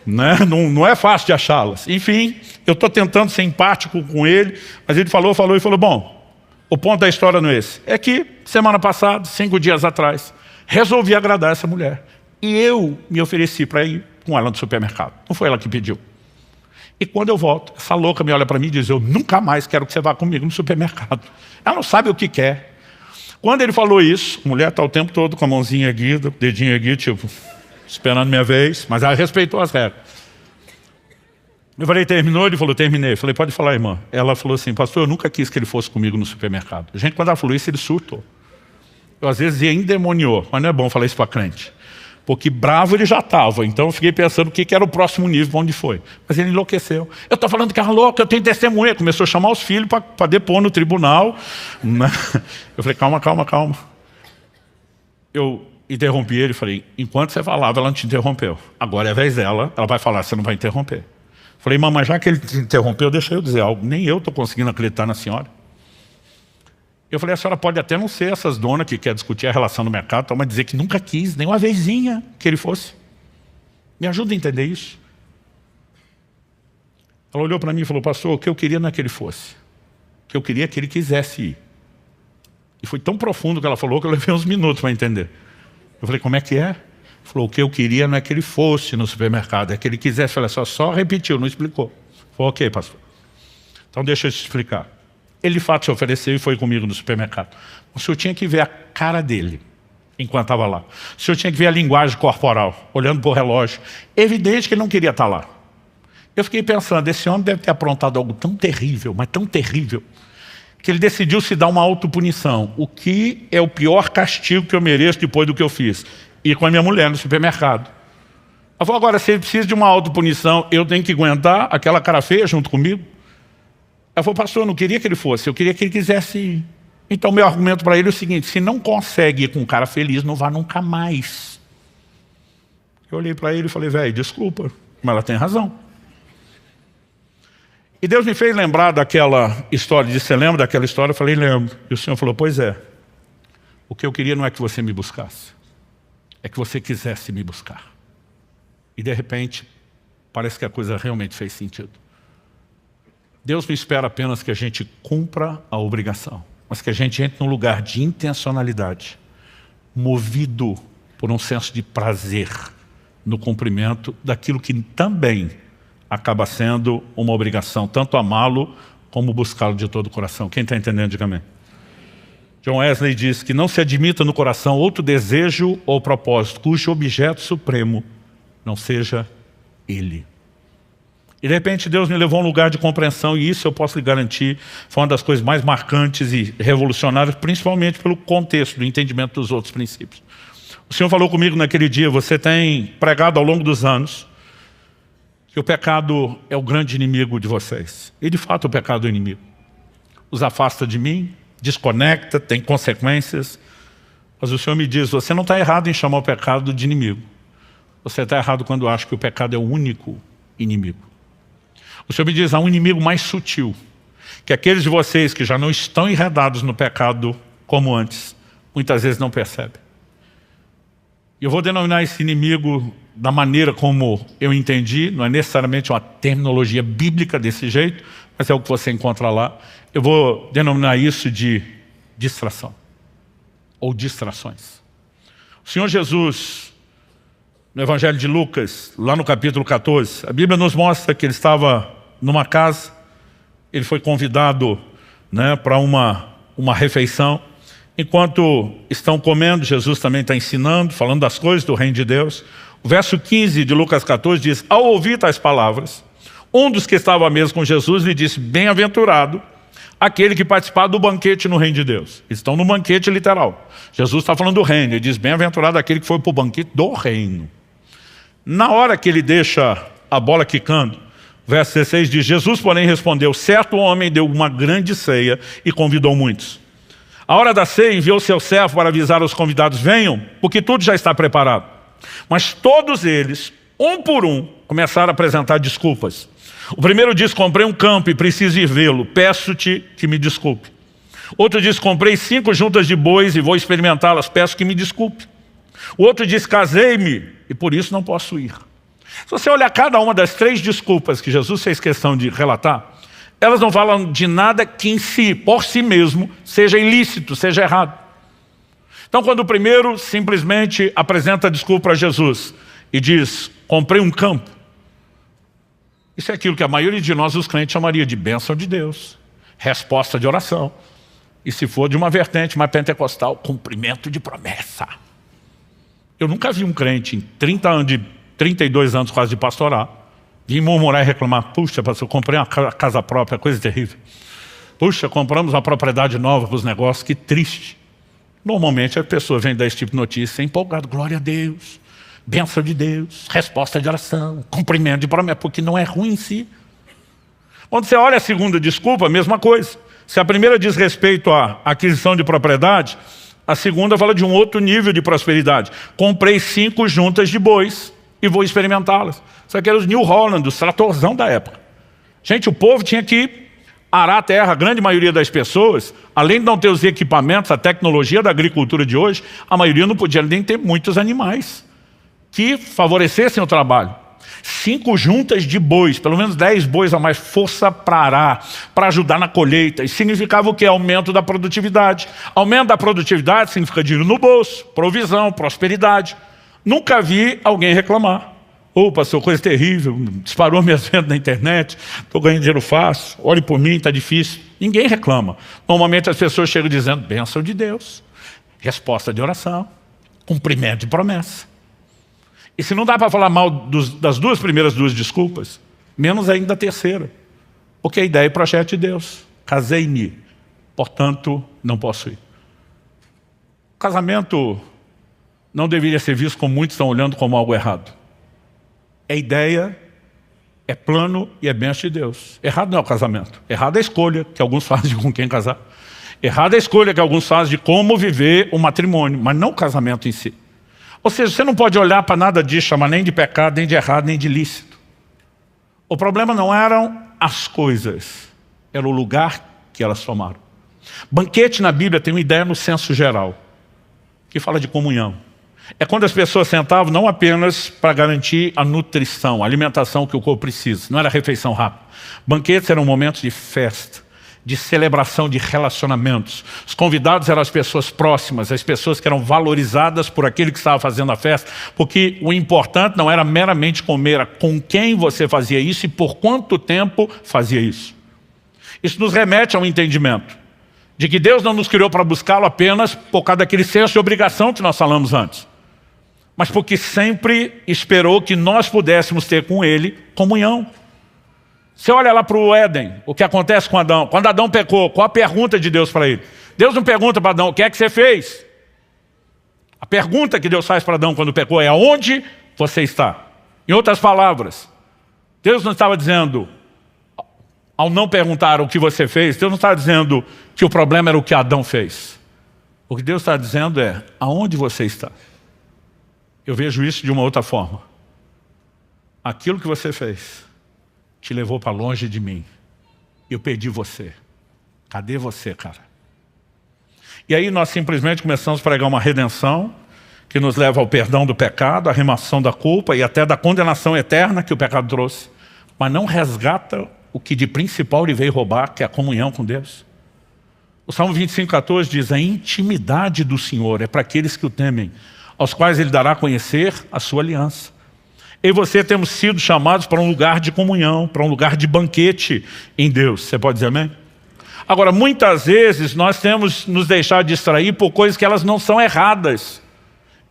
né? Não é fácil de achá-las. Enfim, eu estou tentando ser empático com ele, mas ele falou, bom, o ponto da história não é esse. É que, semana passada, 5 dias atrás, resolvi agradar essa mulher. E eu me ofereci para ir com ela no supermercado. Não foi ela que pediu. E quando eu volto, essa louca me olha para mim e diz, eu nunca mais quero que você vá comigo no supermercado. Ela não sabe o que quer. Quando ele falou isso, a mulher está o tempo todo com a mãozinha erguida, o dedinho erguido, tipo, esperando minha vez, mas ela respeitou as regras. Eu falei, terminou? Ele falou, terminei. Eu falei, pode falar, irmã. Ela falou assim, pastor, eu nunca quis que ele fosse comigo no supermercado. Gente, quando ela falou isso, ele surtou. Eu, às vezes, endemoniou, mas não é bom falar isso para crente. Porque bravo ele já estava, então eu fiquei pensando o que era o próximo nível, para onde foi. Mas ele enlouqueceu. Eu estou falando que ela é louca, eu tenho testemunha. Começou a chamar os filhos para depor no tribunal. Eu falei, calma. Eu interrompi ele e falei, enquanto você falava, ela não te interrompeu. Agora é a vez dela, ela vai falar, você não vai interromper. Falei, mamãe, já que ele te interrompeu, deixa eu dizer algo. Nem eu estou conseguindo acreditar na senhora. Eu falei, a senhora pode até não ser essas donas que quer discutir a relação no mercado, mas dizer que nunca quis, nem uma vezinha que ele fosse. Me ajuda a entender isso. Ela olhou para mim e falou, pastor, o que eu queria não é que ele fosse. O que eu queria é que ele quisesse ir. E foi tão profundo que ela falou que eu levei uns minutos para entender. Eu falei, como é que é? Falou, o que eu queria não é que ele fosse no supermercado, é que ele quisesse. Falei, só repetiu, não explicou. Falei, ok, pastor. Então deixa eu te explicar. Ele de fato se ofereceu e foi comigo no supermercado. O senhor tinha que ver a cara dele enquanto estava lá. O senhor tinha que ver a linguagem corporal, olhando para o relógio. Evidente que ele não queria estar lá. Eu fiquei pensando, esse homem deve ter aprontado algo tão terrível, mas tão terrível, que ele decidiu se dar uma autopunição. O que é o pior castigo que eu mereço depois do que eu fiz? Ir com a minha mulher no supermercado. Ela falou, agora, se ele precisa de uma autopunição, eu tenho que aguentar aquela cara feia junto comigo? Ela falou, pastor, eu não queria que ele fosse, eu queria que ele quisesse ir. Então, meu argumento para ele é o seguinte, se não consegue ir com um cara feliz, não vá nunca mais. Eu olhei para ele e falei, velho, desculpa, mas ela tem razão. E Deus me fez lembrar daquela história, disse, você lembra daquela história? Eu falei, lembro. E o Senhor falou, pois é, o que eu queria não é que você me buscasse, é que você quisesse me buscar. E de repente, parece que a coisa realmente fez sentido. Deus não espera apenas que a gente cumpra a obrigação, mas que a gente entre num lugar de intencionalidade, movido por um senso de prazer no cumprimento daquilo que também acaba sendo uma obrigação, tanto amá-lo como buscá-lo de todo o coração. Quem está entendendo, diga amém. John Wesley diz que não se admita no coração outro desejo ou propósito, cujo objeto supremo não seja ele. E de repente Deus me levou a um lugar de compreensão, e isso eu posso lhe garantir, foi uma das coisas mais marcantes e revolucionárias, principalmente pelo contexto do entendimento dos outros princípios. O Senhor falou comigo naquele dia, você tem pregado ao longo dos anos, que o pecado é o grande inimigo de vocês. E de fato o pecado é o inimigo. Os afasta de mim, desconecta, tem consequências. Mas o Senhor me diz, você não está errado em chamar o pecado de inimigo. Você está errado quando acha que o pecado é o único inimigo. O Senhor me diz, há um inimigo mais sutil, que aqueles de vocês que já não estão enredados no pecado como antes, muitas vezes não percebem. E eu vou denominar esse inimigo da maneira como eu entendi, não é necessariamente uma terminologia bíblica desse jeito, mas é o que você encontra lá. Eu vou denominar isso de distração, ou distrações. O Senhor Jesus, no Evangelho de Lucas, lá no capítulo 14, a Bíblia nos mostra que ele estava numa casa, ele foi convidado, né, para uma refeição. Enquanto estão comendo, Jesus também está ensinando, falando das coisas do reino de Deus. O verso 15 de Lucas 14 diz, ao ouvir tais palavras, um dos que estava à mesa com Jesus lhe disse, bem-aventurado aquele que participar do banquete no reino de Deus. Eles estão no banquete literal. Jesus está falando do reino, ele diz, bem-aventurado aquele que foi para o banquete do reino. Na hora que ele deixa a bola quicando, verso 16 diz, Jesus, porém, respondeu, certo homem deu uma grande ceia e convidou muitos. A hora da ceia enviou seu servo para avisar os convidados, venham, porque tudo já está preparado. Mas todos eles, um por um, começaram a apresentar desculpas. O primeiro diz: comprei um campo e preciso ir vê-lo, peço-te que me desculpe. Outro diz: comprei 5 juntas de bois e vou experimentá-las, peço que me desculpe. O outro diz: casei-me e por isso não posso ir. Se você olhar cada uma das 3 desculpas que Jesus fez questão de relatar, elas não falam de nada que em si, por si mesmo, seja ilícito, seja errado. Então, quando o primeiro simplesmente apresenta a desculpa a Jesus e diz: comprei um campo, isso é aquilo que a maioria de nós, os crentes, chamaria de bênção de Deus, resposta de oração. E se for de uma vertente mais pentecostal, cumprimento de promessa. Eu nunca vi um crente em 32 anos quase de pastorar, vir murmurar e reclamar: puxa, pastor, eu comprei uma casa própria, coisa terrível. Puxa, compramos uma propriedade nova para os negócios, que triste. Normalmente a pessoa vem dar esse tipo de notícia empolgada: glória a Deus, bênção de Deus, resposta de oração, cumprimento de promessa, porque não é ruim em si. Quando você olha a segunda desculpa, a mesma coisa. Se a primeira diz respeito à aquisição de propriedade, a segunda fala de um outro nível de prosperidade. Comprei 5 juntas de bois e vou experimentá-las. Isso aqui era os New Holland, os tratorzão da época. Gente, o povo tinha que arar a terra. A grande maioria das pessoas, além de não ter os equipamentos, a tecnologia da agricultura de hoje, a maioria não podia nem ter muitos animais que favorecessem o trabalho. 5 juntas de bois, pelo menos 10 bois a mais, força para arar, para ajudar na colheita. Isso significava o quê? Aumento da produtividade. Aumento da produtividade significa dinheiro no bolso, provisão, prosperidade. Nunca vi alguém reclamar: ô pastor, coisa terrível, disparou minhas vendas na internet, estou ganhando dinheiro fácil, olhe por mim, está difícil. Ninguém reclama. Normalmente as pessoas chegam dizendo: bênção de Deus, resposta de oração, cumprimento de promessa. E se não dá para falar mal das primeiras duas desculpas, menos ainda a terceira. Porque a ideia é projeto de Deus. Casei-me, portanto não posso ir. O casamento não deveria ser visto, como muitos estão olhando, como algo errado. É ideia, é plano e é bênção de Deus. Errado não é o casamento. Errado é a escolha que alguns fazem de com quem casar. Errado é a escolha que alguns fazem de como viver o matrimônio, mas não o casamento em si. Ou seja, você não pode olhar para nada disso, chamar nem de pecado, nem de errado, nem de lícito. O problema não eram as coisas, era o lugar que elas tomaram. Banquete na Bíblia tem uma ideia no senso geral, que fala de comunhão. É quando as pessoas sentavam não apenas para garantir a nutrição, a alimentação que o corpo precisa, não era refeição rápida. Banquetes eram momentos de festa, de celebração de relacionamentos. Os convidados eram as pessoas próximas, as pessoas que eram valorizadas por aquele que estava fazendo a festa, porque o importante não era meramente comer, era com quem você fazia isso e por quanto tempo fazia isso. Isso nos remete a um entendimento de que Deus não nos criou para buscá-lo apenas por causa daquele senso de obrigação que nós falamos antes, mas porque sempre esperou que nós pudéssemos ter com Ele comunhão. Você olha lá para o Éden, o que acontece com Adão. Quando Adão pecou, qual a pergunta de Deus para ele? Deus não pergunta para Adão: o que é que você fez? A pergunta que Deus faz para Adão quando pecou é: aonde você está? Em outras palavras, Deus não estava dizendo, ao não perguntar o que você fez, Deus não estava dizendo que o problema era o que Adão fez. O que Deus está dizendo é: aonde você está? Eu vejo isso de uma outra forma. Aquilo que você fez te levou para longe de mim. Eu perdi você. Cadê você, cara? E aí nós simplesmente começamos a pregar uma redenção que nos leva ao perdão do pecado, à remoção da culpa e até da condenação eterna que o pecado trouxe. Mas não resgata o que de principal ele veio roubar, que é a comunhão com Deus. O Salmo 25:14 diz: a intimidade do Senhor é para aqueles que o temem, aos quais Ele dará a conhecer a sua aliança. Eu e você temos sido chamados para um lugar de comunhão, para um lugar de banquete em Deus. Você pode dizer amém? Agora, muitas vezes nós temos nos deixado distrair por coisas que elas não são erradas.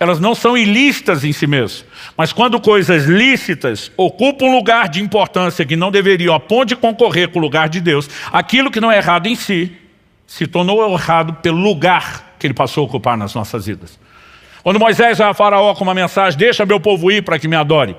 Elas não são ilícitas em si mesmas. Mas quando coisas lícitas ocupam um lugar de importância que não deveriam, a ponto de concorrer com o lugar de Deus, aquilo que não é errado em si, se tornou errado pelo lugar que ele passou a ocupar nas nossas vidas. Quando Moisés vai a Faraó com uma mensagem: deixa meu povo ir para que me adore,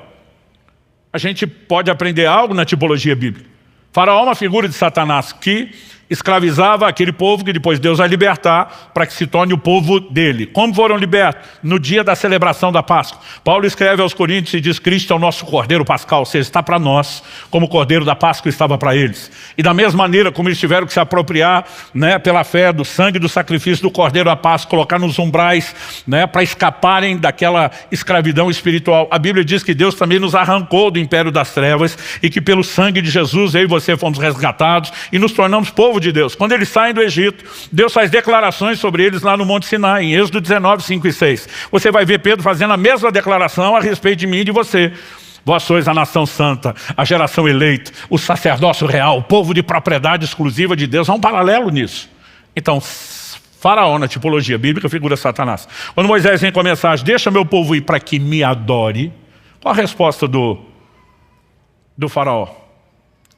a gente pode aprender algo na tipologia bíblica. Faraó é uma figura de Satanás que escravizava aquele povo que depois Deus vai libertar para que se torne o povo dele. Como foram libertos? No dia da celebração da Páscoa. Paulo escreve aos Coríntios e diz: Cristo é o nosso cordeiro pascal, ou seja, está para nós, como o cordeiro da Páscoa estava para eles. E da mesma maneira como eles tiveram que se apropriar, né, pela fé do sangue do sacrifício do cordeiro da Páscoa, colocar nos umbrais, né, para escaparem daquela escravidão espiritual. A Bíblia diz que Deus também nos arrancou do império das trevas e que pelo sangue de Jesus eu e você fomos resgatados e nos tornamos povo de Deus. Quando eles saem do Egito, Deus faz declarações sobre eles lá no Monte Sinai, em Êxodo 19, 5 e 6. Você vai ver Pedro fazendo a mesma declaração a respeito de mim e de você. Vós sois a nação santa, a geração eleita, o sacerdócio real, o povo de propriedade exclusiva de Deus. Há um paralelo nisso. Então, Faraó, na tipologia bíblica, figura Satanás. Quando Moisés vem com a mensagem: deixa meu povo ir para que me adore, qual a resposta do Faraó?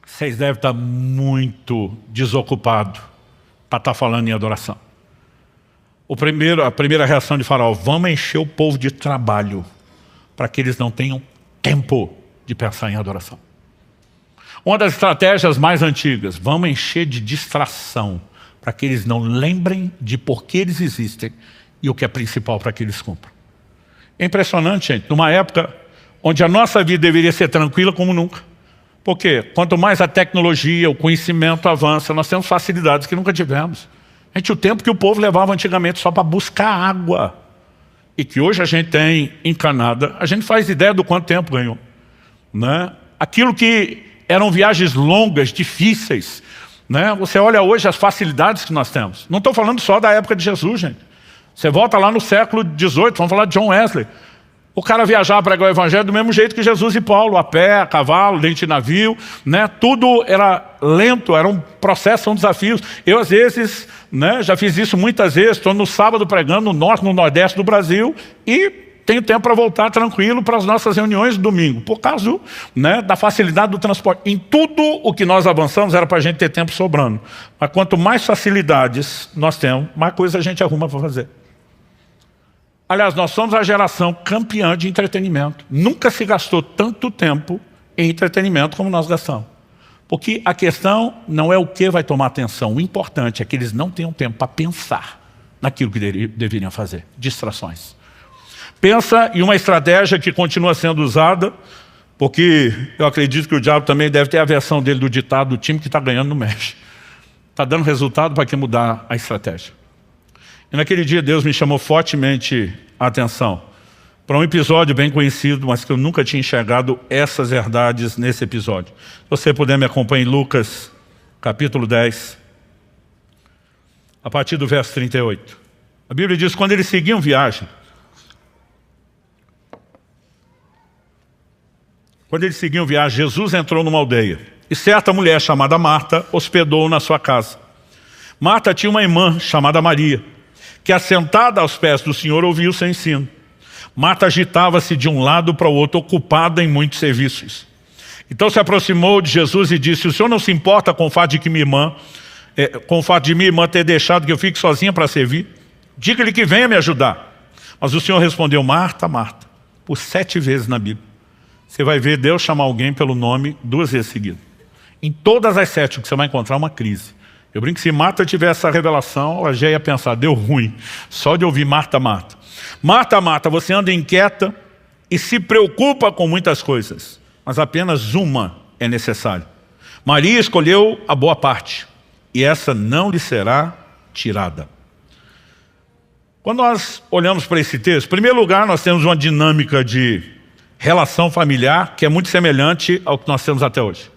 Vocês devem estar muito desocupados para estar falando em adoração. A primeira reação de Faraó: vamos encher o povo de trabalho para que eles não tenham tempo de pensar em adoração. Uma das estratégias mais antigas: vamos encher de distração para que eles não lembrem de por que eles existem e o que é principal para que eles cumpram. É impressionante, gente, numa época onde a nossa vida deveria ser tranquila como nunca. Porque quanto mais a tecnologia, o conhecimento avança, nós temos facilidades que nunca tivemos. Gente, o tempo que o povo levava antigamente só para buscar água, e que hoje a gente tem encanada, a gente faz ideia do quanto tempo ganhou, né? Aquilo que eram viagens longas, difíceis, né? Você olha hoje as facilidades que nós temos. Não estou falando só da época de Jesus, gente. Você volta lá no século XVIII, vamos falar de John Wesley. O cara viajava para pregar o evangelho do mesmo jeito que Jesus e Paulo, a pé, a cavalo, dentro de navio, né? Tudo era lento, era um processo, são desafios. Eu, às vezes, né, já fiz isso muitas vezes, estou no sábado pregando no norte, no nordeste do Brasil e tenho tempo para voltar tranquilo para as nossas reuniões de domingo, por causa, né, da facilidade do transporte. Em tudo o que nós avançamos era para a gente ter tempo sobrando. Mas quanto mais facilidades nós temos, mais coisa a gente arruma para fazer. Aliás, nós somos a geração campeã de entretenimento. Nunca se gastou tanto tempo em entretenimento como nós gastamos. Porque a questão não é o que vai tomar atenção. O importante é que eles não tenham tempo para pensar naquilo que deveriam fazer. Distrações. Pensa em uma estratégia que continua sendo usada, porque eu acredito que o diabo também deve ter a versão dele do ditado: do time que está ganhando não mexe. Está dando resultado, para que mudar a estratégia? E naquele dia Deus me chamou fortemente a atenção para um episódio bem conhecido, mas que eu nunca tinha enxergado essas verdades nesse episódio. Se você puder me acompanhar em Lucas, capítulo 10, a partir do verso 38. A Bíblia diz: quando eles seguiam viagem, Jesus entrou numa aldeia, e certa mulher chamada Marta hospedou-o na sua casa. Marta tinha uma irmã chamada Maria, que assentada aos pés do Senhor ouvia o seu ensino. Marta agitava-se de um lado para o outro, ocupada em muitos serviços. Então se aproximou de Jesus e disse: o Senhor não se importa com o fato de minha irmã ter deixado que eu fique sozinha para servir? Diga-lhe que venha me ajudar. Mas o Senhor respondeu: Marta, Marta, por 7 vezes na Bíblia. Você vai ver Deus chamar alguém pelo nome 2 vezes seguidas. Em todas as 7 que você vai encontrar uma crise. Eu brinco que se Marta tivesse essa revelação, ela já ia pensar: deu ruim, só de ouvir Marta, Marta. Marta, Marta, você anda inquieta e se preocupa com muitas coisas, mas apenas uma é necessária. Maria escolheu a boa parte, e essa não lhe será tirada. Quando nós olhamos para esse texto, em primeiro lugar, nós temos uma dinâmica de relação familiar que é muito semelhante ao que nós temos até hoje.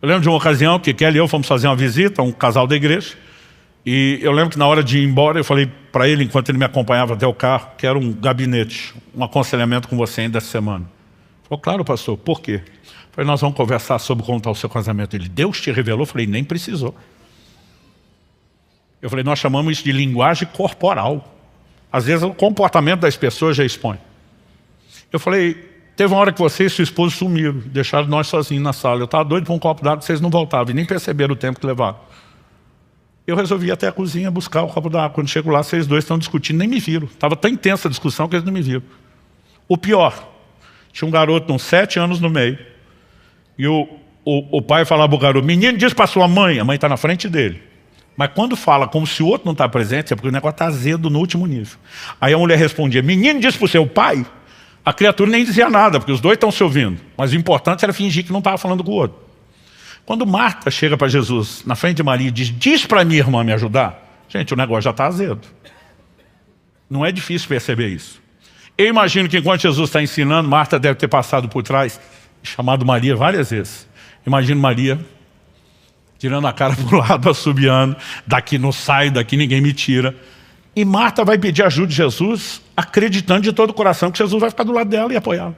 Eu lembro de uma ocasião que Kelly e eu fomos fazer uma visita a um casal da igreja, e eu lembro que na hora de ir embora eu falei para ele, enquanto ele me acompanhava até o carro, que era um gabinete, um aconselhamento com você ainda essa semana. Ele falou: claro, pastor, por quê? Eu falei: nós vamos conversar sobre como está o seu casamento. Ele: Deus te revelou? Eu falei: nem precisou. Eu falei: nós chamamos isso de linguagem corporal. Às vezes o comportamento das pessoas já expõe. Eu falei: teve uma hora que você e sua esposa sumiram, deixaram nós sozinhos na sala. Eu estava doido para um copo d'água, vocês não voltavam e nem perceberam o tempo que levaram. Eu resolvi ir até a cozinha buscar o copo d'água. Quando chego lá, vocês dois estão discutindo, nem me viram. Estava tão intensa a discussão que eles não me viram. O pior, tinha um garoto de uns 7 anos no meio, e o pai falava para o garoto: menino, diz para sua mãe. A mãe está na frente dele. Mas quando fala como se o outro não está presente, é porque o negócio está azedo no último nível. Aí a mulher respondia, menino disse para o seu pai, a criatura nem dizia nada, porque os dois estão se ouvindo. Mas o importante era fingir que não estava falando com o outro. Quando Marta chega para Jesus, na frente de Maria, e diz para minha irmã me ajudar, gente, o negócio já está azedo. Não é difícil perceber isso. Eu imagino que enquanto Jesus está ensinando, Marta deve ter passado por trás, chamado Maria várias vezes. Imagino Maria tirando a cara para o lado, assobiando, daqui não sai, daqui ninguém me tira. E Marta vai pedir ajuda de Jesus, acreditando de todo o coração que Jesus vai ficar do lado dela e apoiá-la.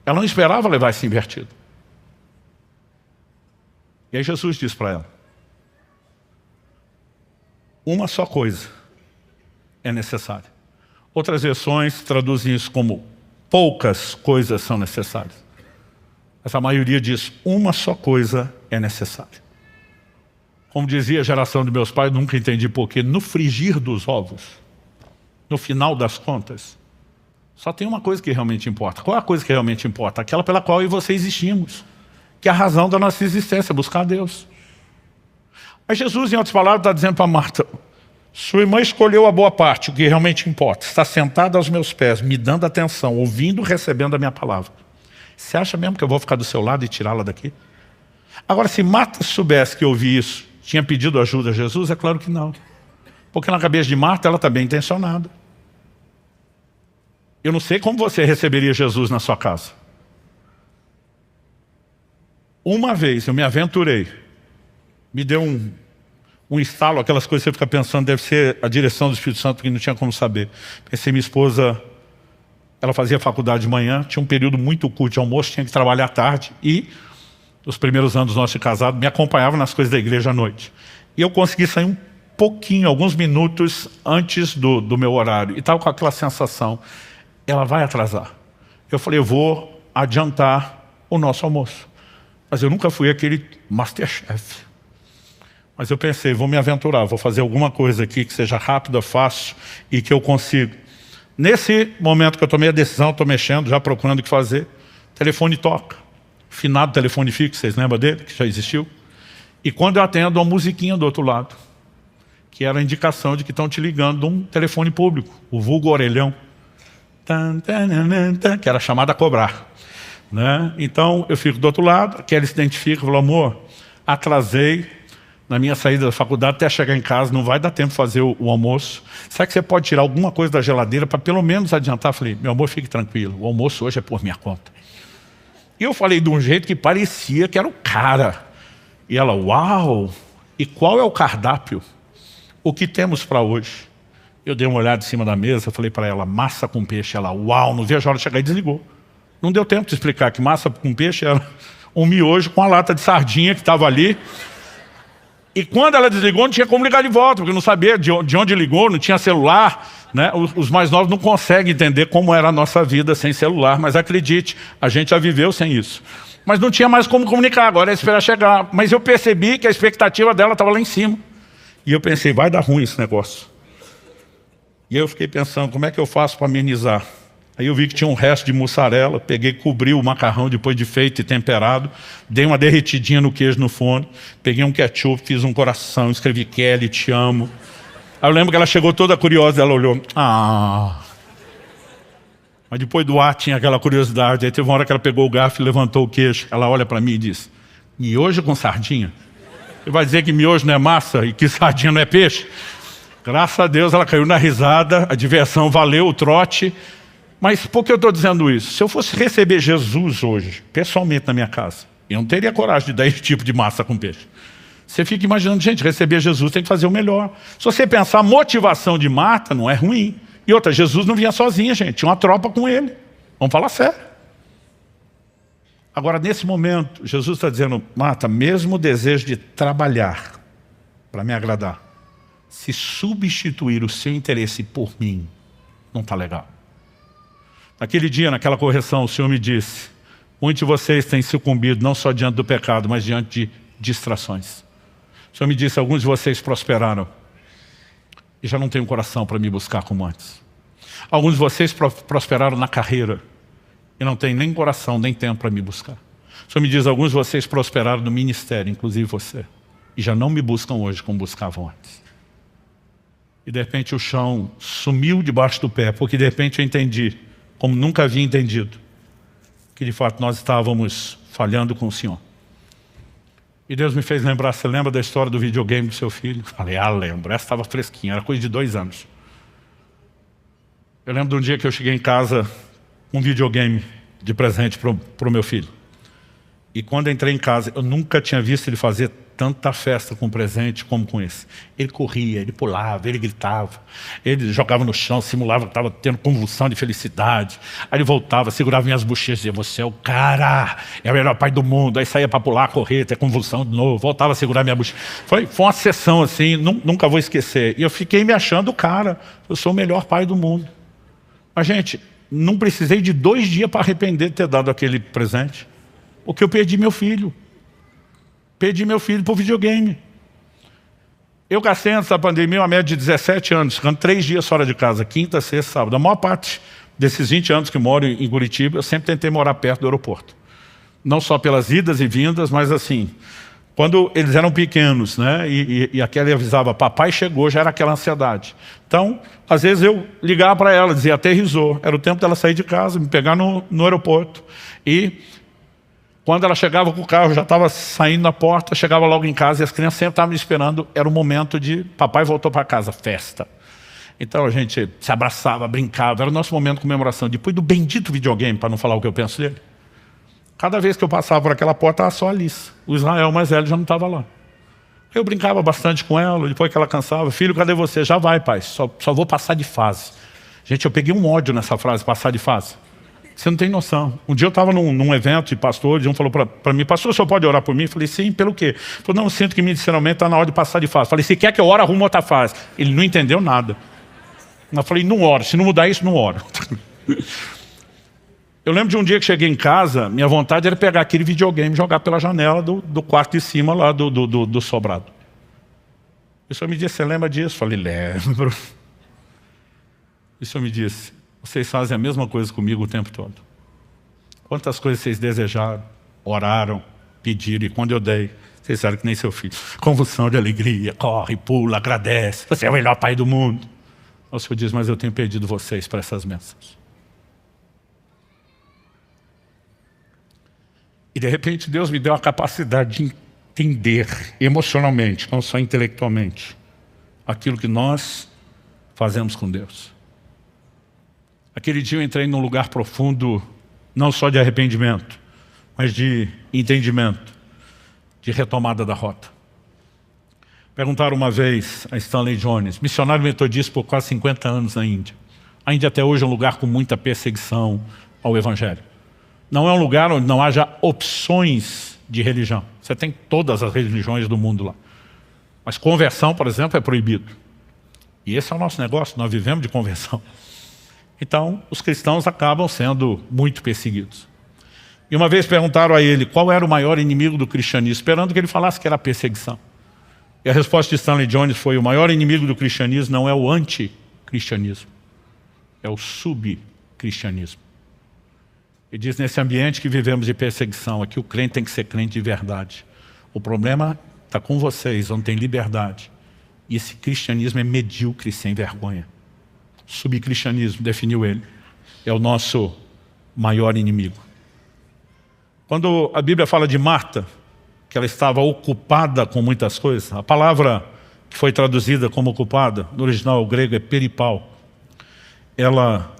Ela não esperava levar esse invertido. E aí Jesus diz para ela, uma só coisa é necessária. Outras versões traduzem isso como poucas coisas são necessárias. Mas a maioria diz, uma só coisa é necessária. Como dizia a geração de meus pais, nunca entendi porquê, no frigir dos ovos, no final das contas, só tem uma coisa que realmente importa. Qual é a coisa que realmente importa? Aquela pela qual eu e você existimos, que é a razão da nossa existência, buscar a Deus. Mas Jesus, em outras palavras, está dizendo para Marta, sua irmã escolheu a boa parte, o que realmente importa. Está sentada aos meus pés, me dando atenção, ouvindo, recebendo a minha palavra. Você acha mesmo que eu vou ficar do seu lado e tirá-la daqui? Agora, se Marta soubesse que eu ouvi isso, tinha pedido ajuda a Jesus? É claro que não. Porque na cabeça de Marta, ela está bem intencionada. Eu não sei como você receberia Jesus na sua casa. Uma vez eu me aventurei, me deu um estalo, aquelas coisas que você fica pensando, deve ser a direção do Espírito Santo, porque não tinha como saber. Pensei, minha esposa, ela fazia faculdade de manhã, tinha um período muito curto de almoço, tinha que trabalhar à tarde, e nos primeiros anos nossos de casado, me acompanhava nas coisas da igreja à noite. E eu consegui sair um pouquinho, alguns minutos antes do meu horário, e estava com aquela sensação, ela vai atrasar. Eu falei, eu vou adiantar o nosso almoço. Mas eu nunca fui aquele Masterchef. Mas eu pensei, vou me aventurar, vou fazer alguma coisa aqui que seja rápida, fácil e que eu consiga. Nesse momento que eu tomei a decisão, estou mexendo, já procurando o que fazer, o telefone toca. Finado telefone fixo, vocês lembram dele, que já existiu? E quando eu atendo, uma musiquinha do outro lado, que era a indicação de que estão te ligando de um telefone público, o vulgo orelhão, que era chamado a cobrar. Né? Então eu fico do outro lado, a Kelly se identifica, falou, amor, atrasei na minha saída da faculdade até chegar em casa, não vai dar tempo de fazer o almoço. Será que você pode tirar alguma coisa da geladeira para pelo menos adiantar? Eu falei, meu amor, fique tranquilo, o almoço hoje é por minha conta. E eu falei de um jeito que parecia que era o cara. E ela, uau! E qual é o cardápio? O que temos para hoje? Eu dei uma olhada em cima da mesa, falei para ela, massa com peixe. Ela, uau, não vejo a hora de chegar, e desligou. Não deu tempo de explicar que massa com peixe era um miojo com a lata de sardinha que estava ali. E quando ela desligou, não tinha como ligar de volta, porque não sabia de onde ligou, não tinha celular. Né? Os mais novos não conseguem entender como era a nossa vida sem celular, mas acredite, a gente já viveu sem isso. Mas não tinha mais como comunicar, agora é esperar chegar. Mas eu percebi que a expectativa dela estava lá em cima. E eu pensei, vai dar ruim esse negócio. E eu fiquei pensando, como é que eu faço para amenizar? Aí eu vi que tinha um resto de mussarela, peguei, cobri o macarrão depois de feito e temperado, dei uma derretidinha no queijo no forno, peguei um ketchup, fiz um coração, escrevi Kelly, te amo. Aí eu lembro que ela chegou toda curiosa, ela olhou, Mas depois do ar tinha aquela curiosidade, aí teve uma hora que ela pegou o garfo e levantou o queijo, ela olha para mim e diz, miojo com sardinha? Você vai dizer que miojo não é massa e que sardinha não é peixe? Graças a Deus ela caiu na risada, a diversão valeu o trote. Mas por que eu estou dizendo isso? Se eu fosse receber Jesus hoje, pessoalmente na minha casa, eu não teria coragem de dar esse tipo de massa com peixe. Você fica imaginando, gente, receber Jesus tem que fazer o melhor. Se você pensar, a motivação de Marta não é ruim. E outra, Jesus não vinha sozinho, gente, tinha uma tropa com ele. Vamos falar sério. Agora, nesse momento, Jesus está dizendo, Marta, mesmo o desejo de trabalhar para me agradar, se substituir o seu interesse por mim, não está legal. Naquele dia, naquela correção, o Senhor me disse, muitos de vocês têm sucumbido não só diante do pecado, mas diante de distrações. O Senhor me disse, alguns de vocês prosperaram e já não têm um coração para me buscar como antes. Alguns de vocês prosperaram na carreira e não têm nem coração, nem tempo para me buscar. O Senhor me diz, alguns de vocês prosperaram no ministério, inclusive você. e já não me buscam hoje como buscavam antes. E de repente o chão sumiu debaixo do pé, porque de repente eu entendi, como nunca havia entendido, que de fato nós estávamos falhando com o Senhor. E Deus me fez lembrar, você lembra da história do videogame do seu filho? Falei, lembro, essa estava fresquinha, era coisa de 2 anos. Eu lembro de um dia que eu cheguei em casa com um videogame de presente para o meu filho. E quando eu entrei em casa, eu nunca tinha visto ele fazer tanta festa com presente como com esse. Ele corria, ele pulava, ele gritava, ele jogava no chão, simulava que estava tendo convulsão de felicidade. Aí ele voltava, segurava minhas bochechas e dizia, você é o cara, é o melhor pai do mundo. Aí saía para pular, correr, ter convulsão de novo, voltava a segurar minha bochecha. Foi uma sessão assim, nunca vou esquecer. E eu fiquei me achando o cara, eu sou o melhor pai do mundo. Mas gente, não precisei de 2 dias para arrepender de ter dado aquele presente. Porque eu perdi meu filho. Perdi meu filho por videogame. Eu gastei antes da pandemia uma média de 17 anos, ficando 3 dias fora de casa, quinta, sexta, sábado. A maior parte desses 20 anos que moro em Curitiba, eu sempre tentei morar perto do aeroporto. Não só pelas idas e vindas, mas assim, quando eles eram pequenos, né, e a Kelly avisava, papai chegou, já era aquela ansiedade. Então, às vezes eu ligava para ela, dizia, aterrissou. Era o tempo dela sair de casa, me pegar no aeroporto. E quando ela chegava com o carro, já estava saindo na porta, chegava logo em casa e as crianças sempre estavam me esperando. Era o momento de papai voltou para casa, festa. Então a gente se abraçava, brincava, era o nosso momento de comemoração. Depois do bendito videogame, para não falar o que eu penso dele, cada vez que eu passava por aquela porta, estava só a Alice. O Israel mais velho já não estava lá. Eu brincava bastante com ela, depois que ela cansava, filho, cadê você? Já vai, pai, só vou passar de fase. Gente, eu peguei um ódio nessa frase, passar de fase. Você não tem noção. Um dia eu estava num evento de pastor, e um falou para mim, pastor, o senhor pode orar por mim? Eu falei, sim, pelo quê? Ele falou, não, eu sinto que medicinalmente está na hora de passar de fase. Eu falei, se quer que eu ore, arruma outra fase. Ele não entendeu nada. Eu falei, não oro, se não mudar isso, não oro. Eu lembro de um dia que cheguei em casa, minha vontade era pegar aquele videogame e jogar pela janela do quarto de cima lá do sobrado. O senhor me disse, você lembra disso? Eu falei, lembro. O senhor me disse, vocês fazem a mesma coisa comigo o tempo todo. Quantas coisas vocês desejaram, oraram, pediram, e quando eu dei, vocês sabem que nem seu filho. Convulsão de alegria, corre, pula, agradece. Você é o melhor pai do mundo. O Senhor diz, mas eu tenho perdido vocês para essas bênçãos. E de repente Deus me deu a capacidade de entender emocionalmente, não só intelectualmente, aquilo que nós fazemos com Deus. Aquele dia eu entrei num lugar profundo, não só de arrependimento, mas de entendimento, de retomada da rota. Perguntaram uma vez a Stanley Jones, missionário metodista por quase 50 anos na Índia. A Índia até hoje é um lugar com muita perseguição ao Evangelho. Não é um lugar onde não haja opções de religião. Você tem todas as religiões do mundo lá. Mas conversão, por exemplo, é proibido. E esse é o nosso negócio, nós vivemos de conversão. Então, os cristãos acabam sendo muito perseguidos. E uma vez perguntaram a ele qual era o maior inimigo do cristianismo, esperando que ele falasse que era a perseguição. E a resposta de Stanley Jones foi, o maior inimigo do cristianismo não é o anticristianismo, é o subcristianismo. Ele diz, nesse ambiente que vivemos de perseguição, aqui o crente tem que ser crente de verdade. O problema está com vocês, não tem liberdade. E esse cristianismo é medíocre, sem vergonha. Subcristianismo, definiu ele, é o nosso maior inimigo. Quando a Bíblia fala de Marta, que ela estava ocupada com muitas coisas, a palavra que foi traduzida como ocupada, no original grego é peripal, ela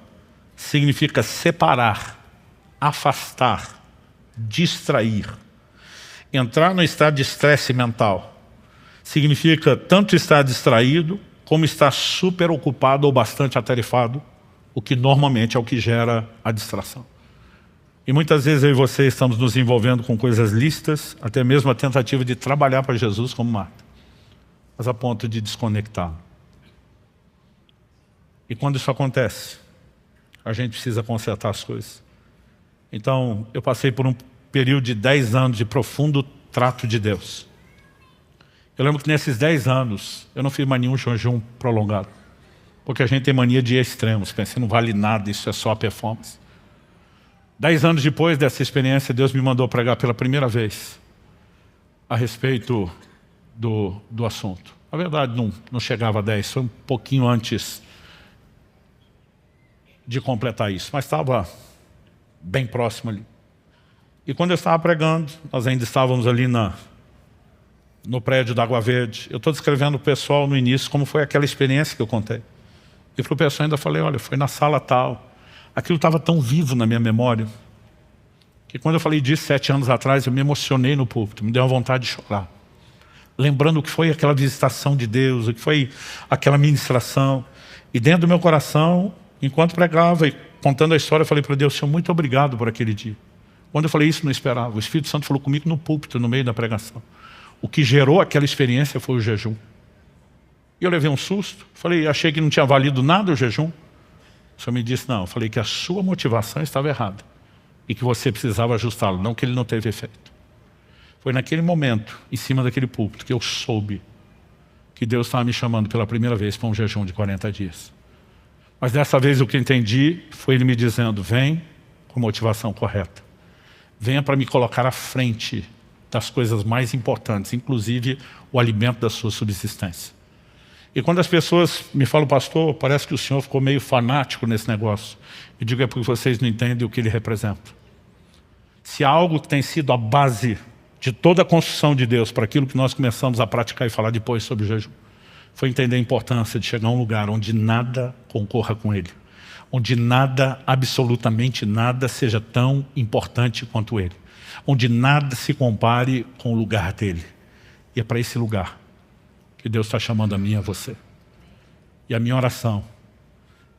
significa separar, afastar, distrair. Entrar no estado de estresse mental significa tanto estar distraído, como estar super ocupado ou bastante atarefado, o que normalmente é o que gera a distração. E muitas vezes eu e você estamos nos envolvendo com coisas lícitas, até mesmo a tentativa de trabalhar para Jesus como Marta, mas a ponto de desconectar. E quando isso acontece, a gente precisa consertar as coisas. Então, eu passei por um período de 10 anos de profundo trato de Deus. Eu lembro que nesses 10 anos, eu não fiz mais nenhum jejum prolongado. Porque a gente tem mania de ir a extremos, pensa, não vale nada, isso é só a performance. 10 anos depois dessa experiência, Deus me mandou pregar pela primeira vez a respeito do assunto. Na verdade, não chegava a 10, foi um pouquinho antes de completar isso, mas estava bem próximo ali. E quando eu estava pregando, nós ainda estávamos ali no prédio da Água Verde. Eu estou descrevendo para o pessoal no início como foi aquela experiência que eu contei. E para o pessoal ainda falei, olha, foi na sala tal. Aquilo estava tão vivo na minha memória, que quando eu falei disso 7 anos atrás, eu me emocionei no púlpito, me deu uma vontade de chorar. Lembrando o que foi aquela visitação de Deus, o que foi aquela ministração. E dentro do meu coração, enquanto pregava e contando a história, eu falei para Deus, Senhor, muito obrigado por aquele dia. Quando eu falei isso, não esperava. O Espírito Santo falou comigo no púlpito, no meio da pregação. O que gerou aquela experiência foi o jejum. E eu levei um susto. Falei, achei que não tinha valido nada o jejum. O Senhor me disse, não. Eu falei que a sua motivação estava errada. E que você precisava ajustá-lo, não que ele não teve efeito. Foi naquele momento, em cima daquele púlpito, que eu soube que Deus estava me chamando pela primeira vez para um jejum de 40 dias. Mas dessa vez o que eu entendi foi Ele me dizendo, vem com a motivação correta. Venha para me colocar à frente das coisas mais importantes, inclusive o alimento da sua subsistência. E quando as pessoas me falam, pastor, parece que o senhor ficou meio fanático nesse negócio. Eu digo, é porque vocês não entendem o que ele representa. Se há algo que tem sido a base de toda a construção de Deus para aquilo que nós começamos a praticar e falar depois sobre o jejum, foi entender a importância de chegar a um lugar onde nada concorra com ele. Onde nada, absolutamente nada, seja tão importante quanto ele. Onde nada se compare com o lugar dele. E é para esse lugar que Deus está chamando a mim e a você. E a minha oração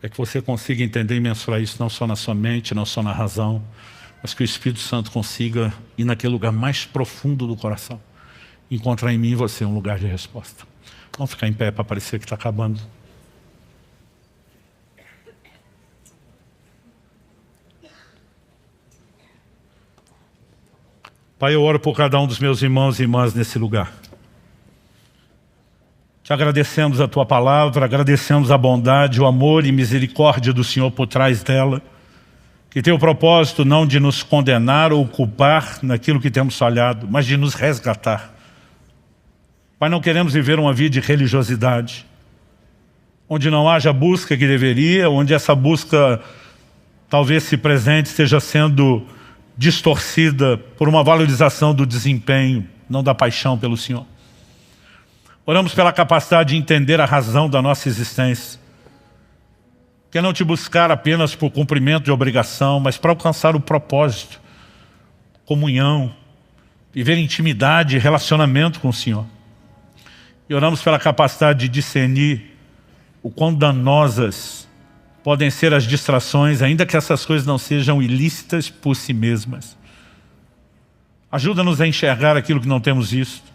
é que você consiga entender e mensurar isso não só na sua mente, não só na razão, mas que o Espírito Santo consiga ir naquele lugar mais profundo do coração, encontrar em mim e você um lugar de resposta. Vamos ficar em pé para parecer que está acabando. Pai, eu oro por cada um dos meus irmãos e irmãs nesse lugar. Te agradecemos a Tua palavra, agradecemos a bondade, o amor e misericórdia do Senhor por trás dela, que tem o propósito não de nos condenar ou culpar naquilo que temos falhado, mas de nos resgatar. Pai, não queremos viver uma vida de religiosidade, onde não haja a busca que deveria, onde essa busca, talvez se presente, esteja sendo distorcida por uma valorização do desempenho, não da paixão pelo Senhor. Oramos pela capacidade de entender a razão da nossa existência, que é não te buscar apenas por cumprimento de obrigação, mas para alcançar o propósito, comunhão, viver intimidade e relacionamento com o Senhor. E oramos pela capacidade de discernir o quão danosas podem ser as distrações, ainda que essas coisas não sejam ilícitas por si mesmas. Ajuda-nos a enxergar aquilo que não temos visto.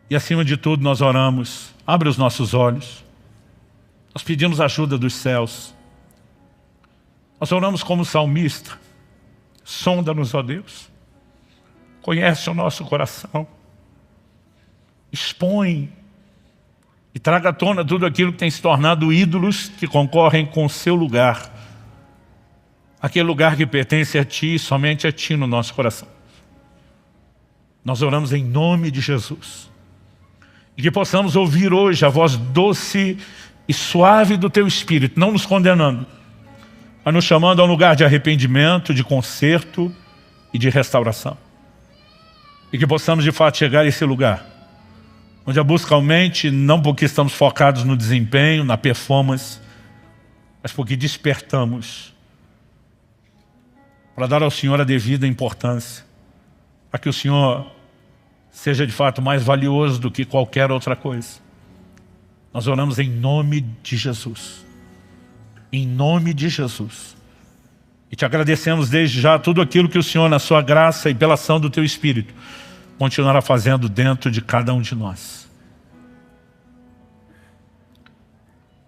E acima de tudo nós oramos, abre os nossos olhos. Nós pedimos ajuda dos céus. Nós oramos como salmista. Sonda-nos, ó Deus. Conhece o nosso coração. Expõe e traga à tona tudo aquilo que tem se tornado ídolos que concorrem com o seu lugar. Aquele lugar que pertence a Ti, somente a Ti no nosso coração. Nós oramos em nome de Jesus. E que possamos ouvir hoje a voz doce e suave do Teu Espírito, não nos condenando, mas nos chamando a um lugar de arrependimento, de conserto e de restauração. E que possamos de fato chegar a esse lugar, onde a busca aumente, não porque estamos focados no desempenho, na performance, mas porque despertamos para dar ao Senhor a devida importância, para que o Senhor seja de fato mais valioso do que qualquer outra coisa. Nós oramos em nome de Jesus. Em nome de Jesus. E te agradecemos desde já tudo aquilo que o Senhor, na sua graça e pela ação do Teu Espírito, continuará fazendo dentro de cada um de nós.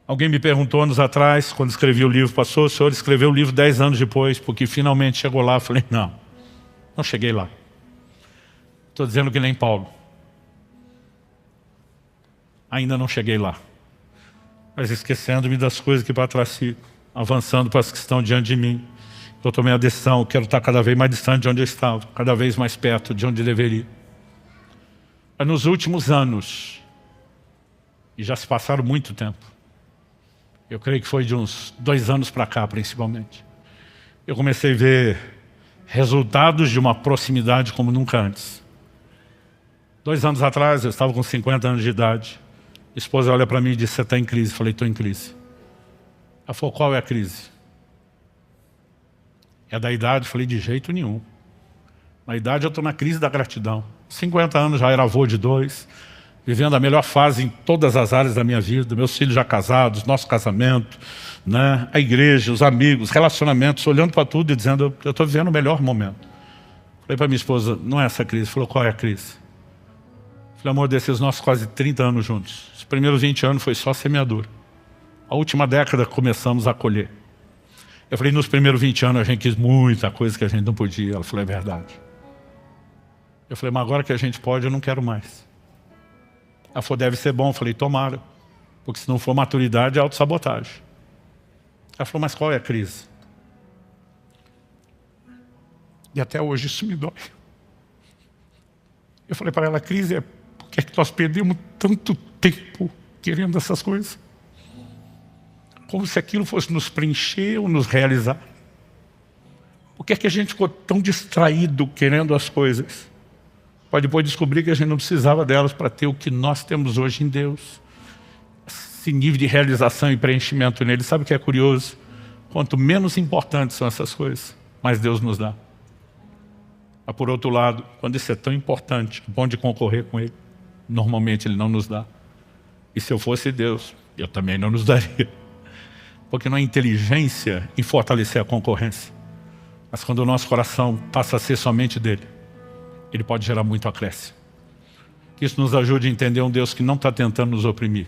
Alguém me perguntou anos atrás, quando escrevi o livro, pastor, o senhor escreveu o livro 10 anos depois, porque finalmente chegou lá. Eu falei, não cheguei lá. Estou dizendo que nem Paulo. Ainda não cheguei lá. Mas esquecendo-me das coisas que para trás ficam, avançando para as que estão diante de mim. Eu tomei a decisão, eu quero estar cada vez mais distante de onde eu estava, cada vez mais perto de onde deveria. Mas nos últimos anos, e já se passaram muito tempo, eu creio que foi de uns 2 anos para cá, principalmente, eu comecei a ver resultados de uma proximidade como nunca antes. 2 anos atrás, eu estava com 50 anos de idade. A esposa olha para mim e diz: você está em crise? Eu falei: estou em crise. Ela falou: qual é a crise? É da idade? Eu falei: de jeito nenhum. Na idade eu estou na crise da gratidão. 50 anos, já era avô de 2, vivendo a melhor fase em todas as áreas da minha vida, meus filhos já casados, nosso casamento, né? A igreja, os amigos, relacionamentos, olhando para tudo e dizendo: eu estou vivendo o melhor momento. Falei para minha esposa: não é essa a crise. Falou: qual é a crise? Falei: amor, desses nossos quase 30 anos juntos, os primeiros 20 anos foi só semeadura. A última década começamos a colher. Eu falei: nos primeiros 20 anos a gente quis muita coisa que a gente não podia. Ela falou: é verdade. Eu falei: mas agora que a gente pode, eu não quero mais. Ela falou: deve ser bom. Eu falei: tomara, porque se não for maturidade, é autossabotagem. Ela falou: mas qual é a crise? E até hoje isso me dói. Eu falei para ela: a crise é porque nós perdemos tanto tempo querendo essas coisas. Como se aquilo fosse nos preencher ou nos realizar. Por que é que a gente ficou tão distraído querendo as coisas? Para depois descobrir que a gente não precisava delas para ter o que nós temos hoje em Deus. Esse nível de realização e preenchimento nele. Sabe o que é curioso? Quanto menos importantes são essas coisas, mais Deus nos dá. Mas por outro lado, quando isso é tão importante, é bom de concorrer com ele, normalmente ele não nos dá. E se eu fosse Deus, eu também não nos daria. Porque não há inteligência em fortalecer a concorrência. Mas quando o nosso coração passa a ser somente dele, ele pode gerar muito acréscimo. Que isso nos ajude a entender um Deus que não está tentando nos oprimir,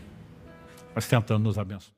mas tentando nos abençoar.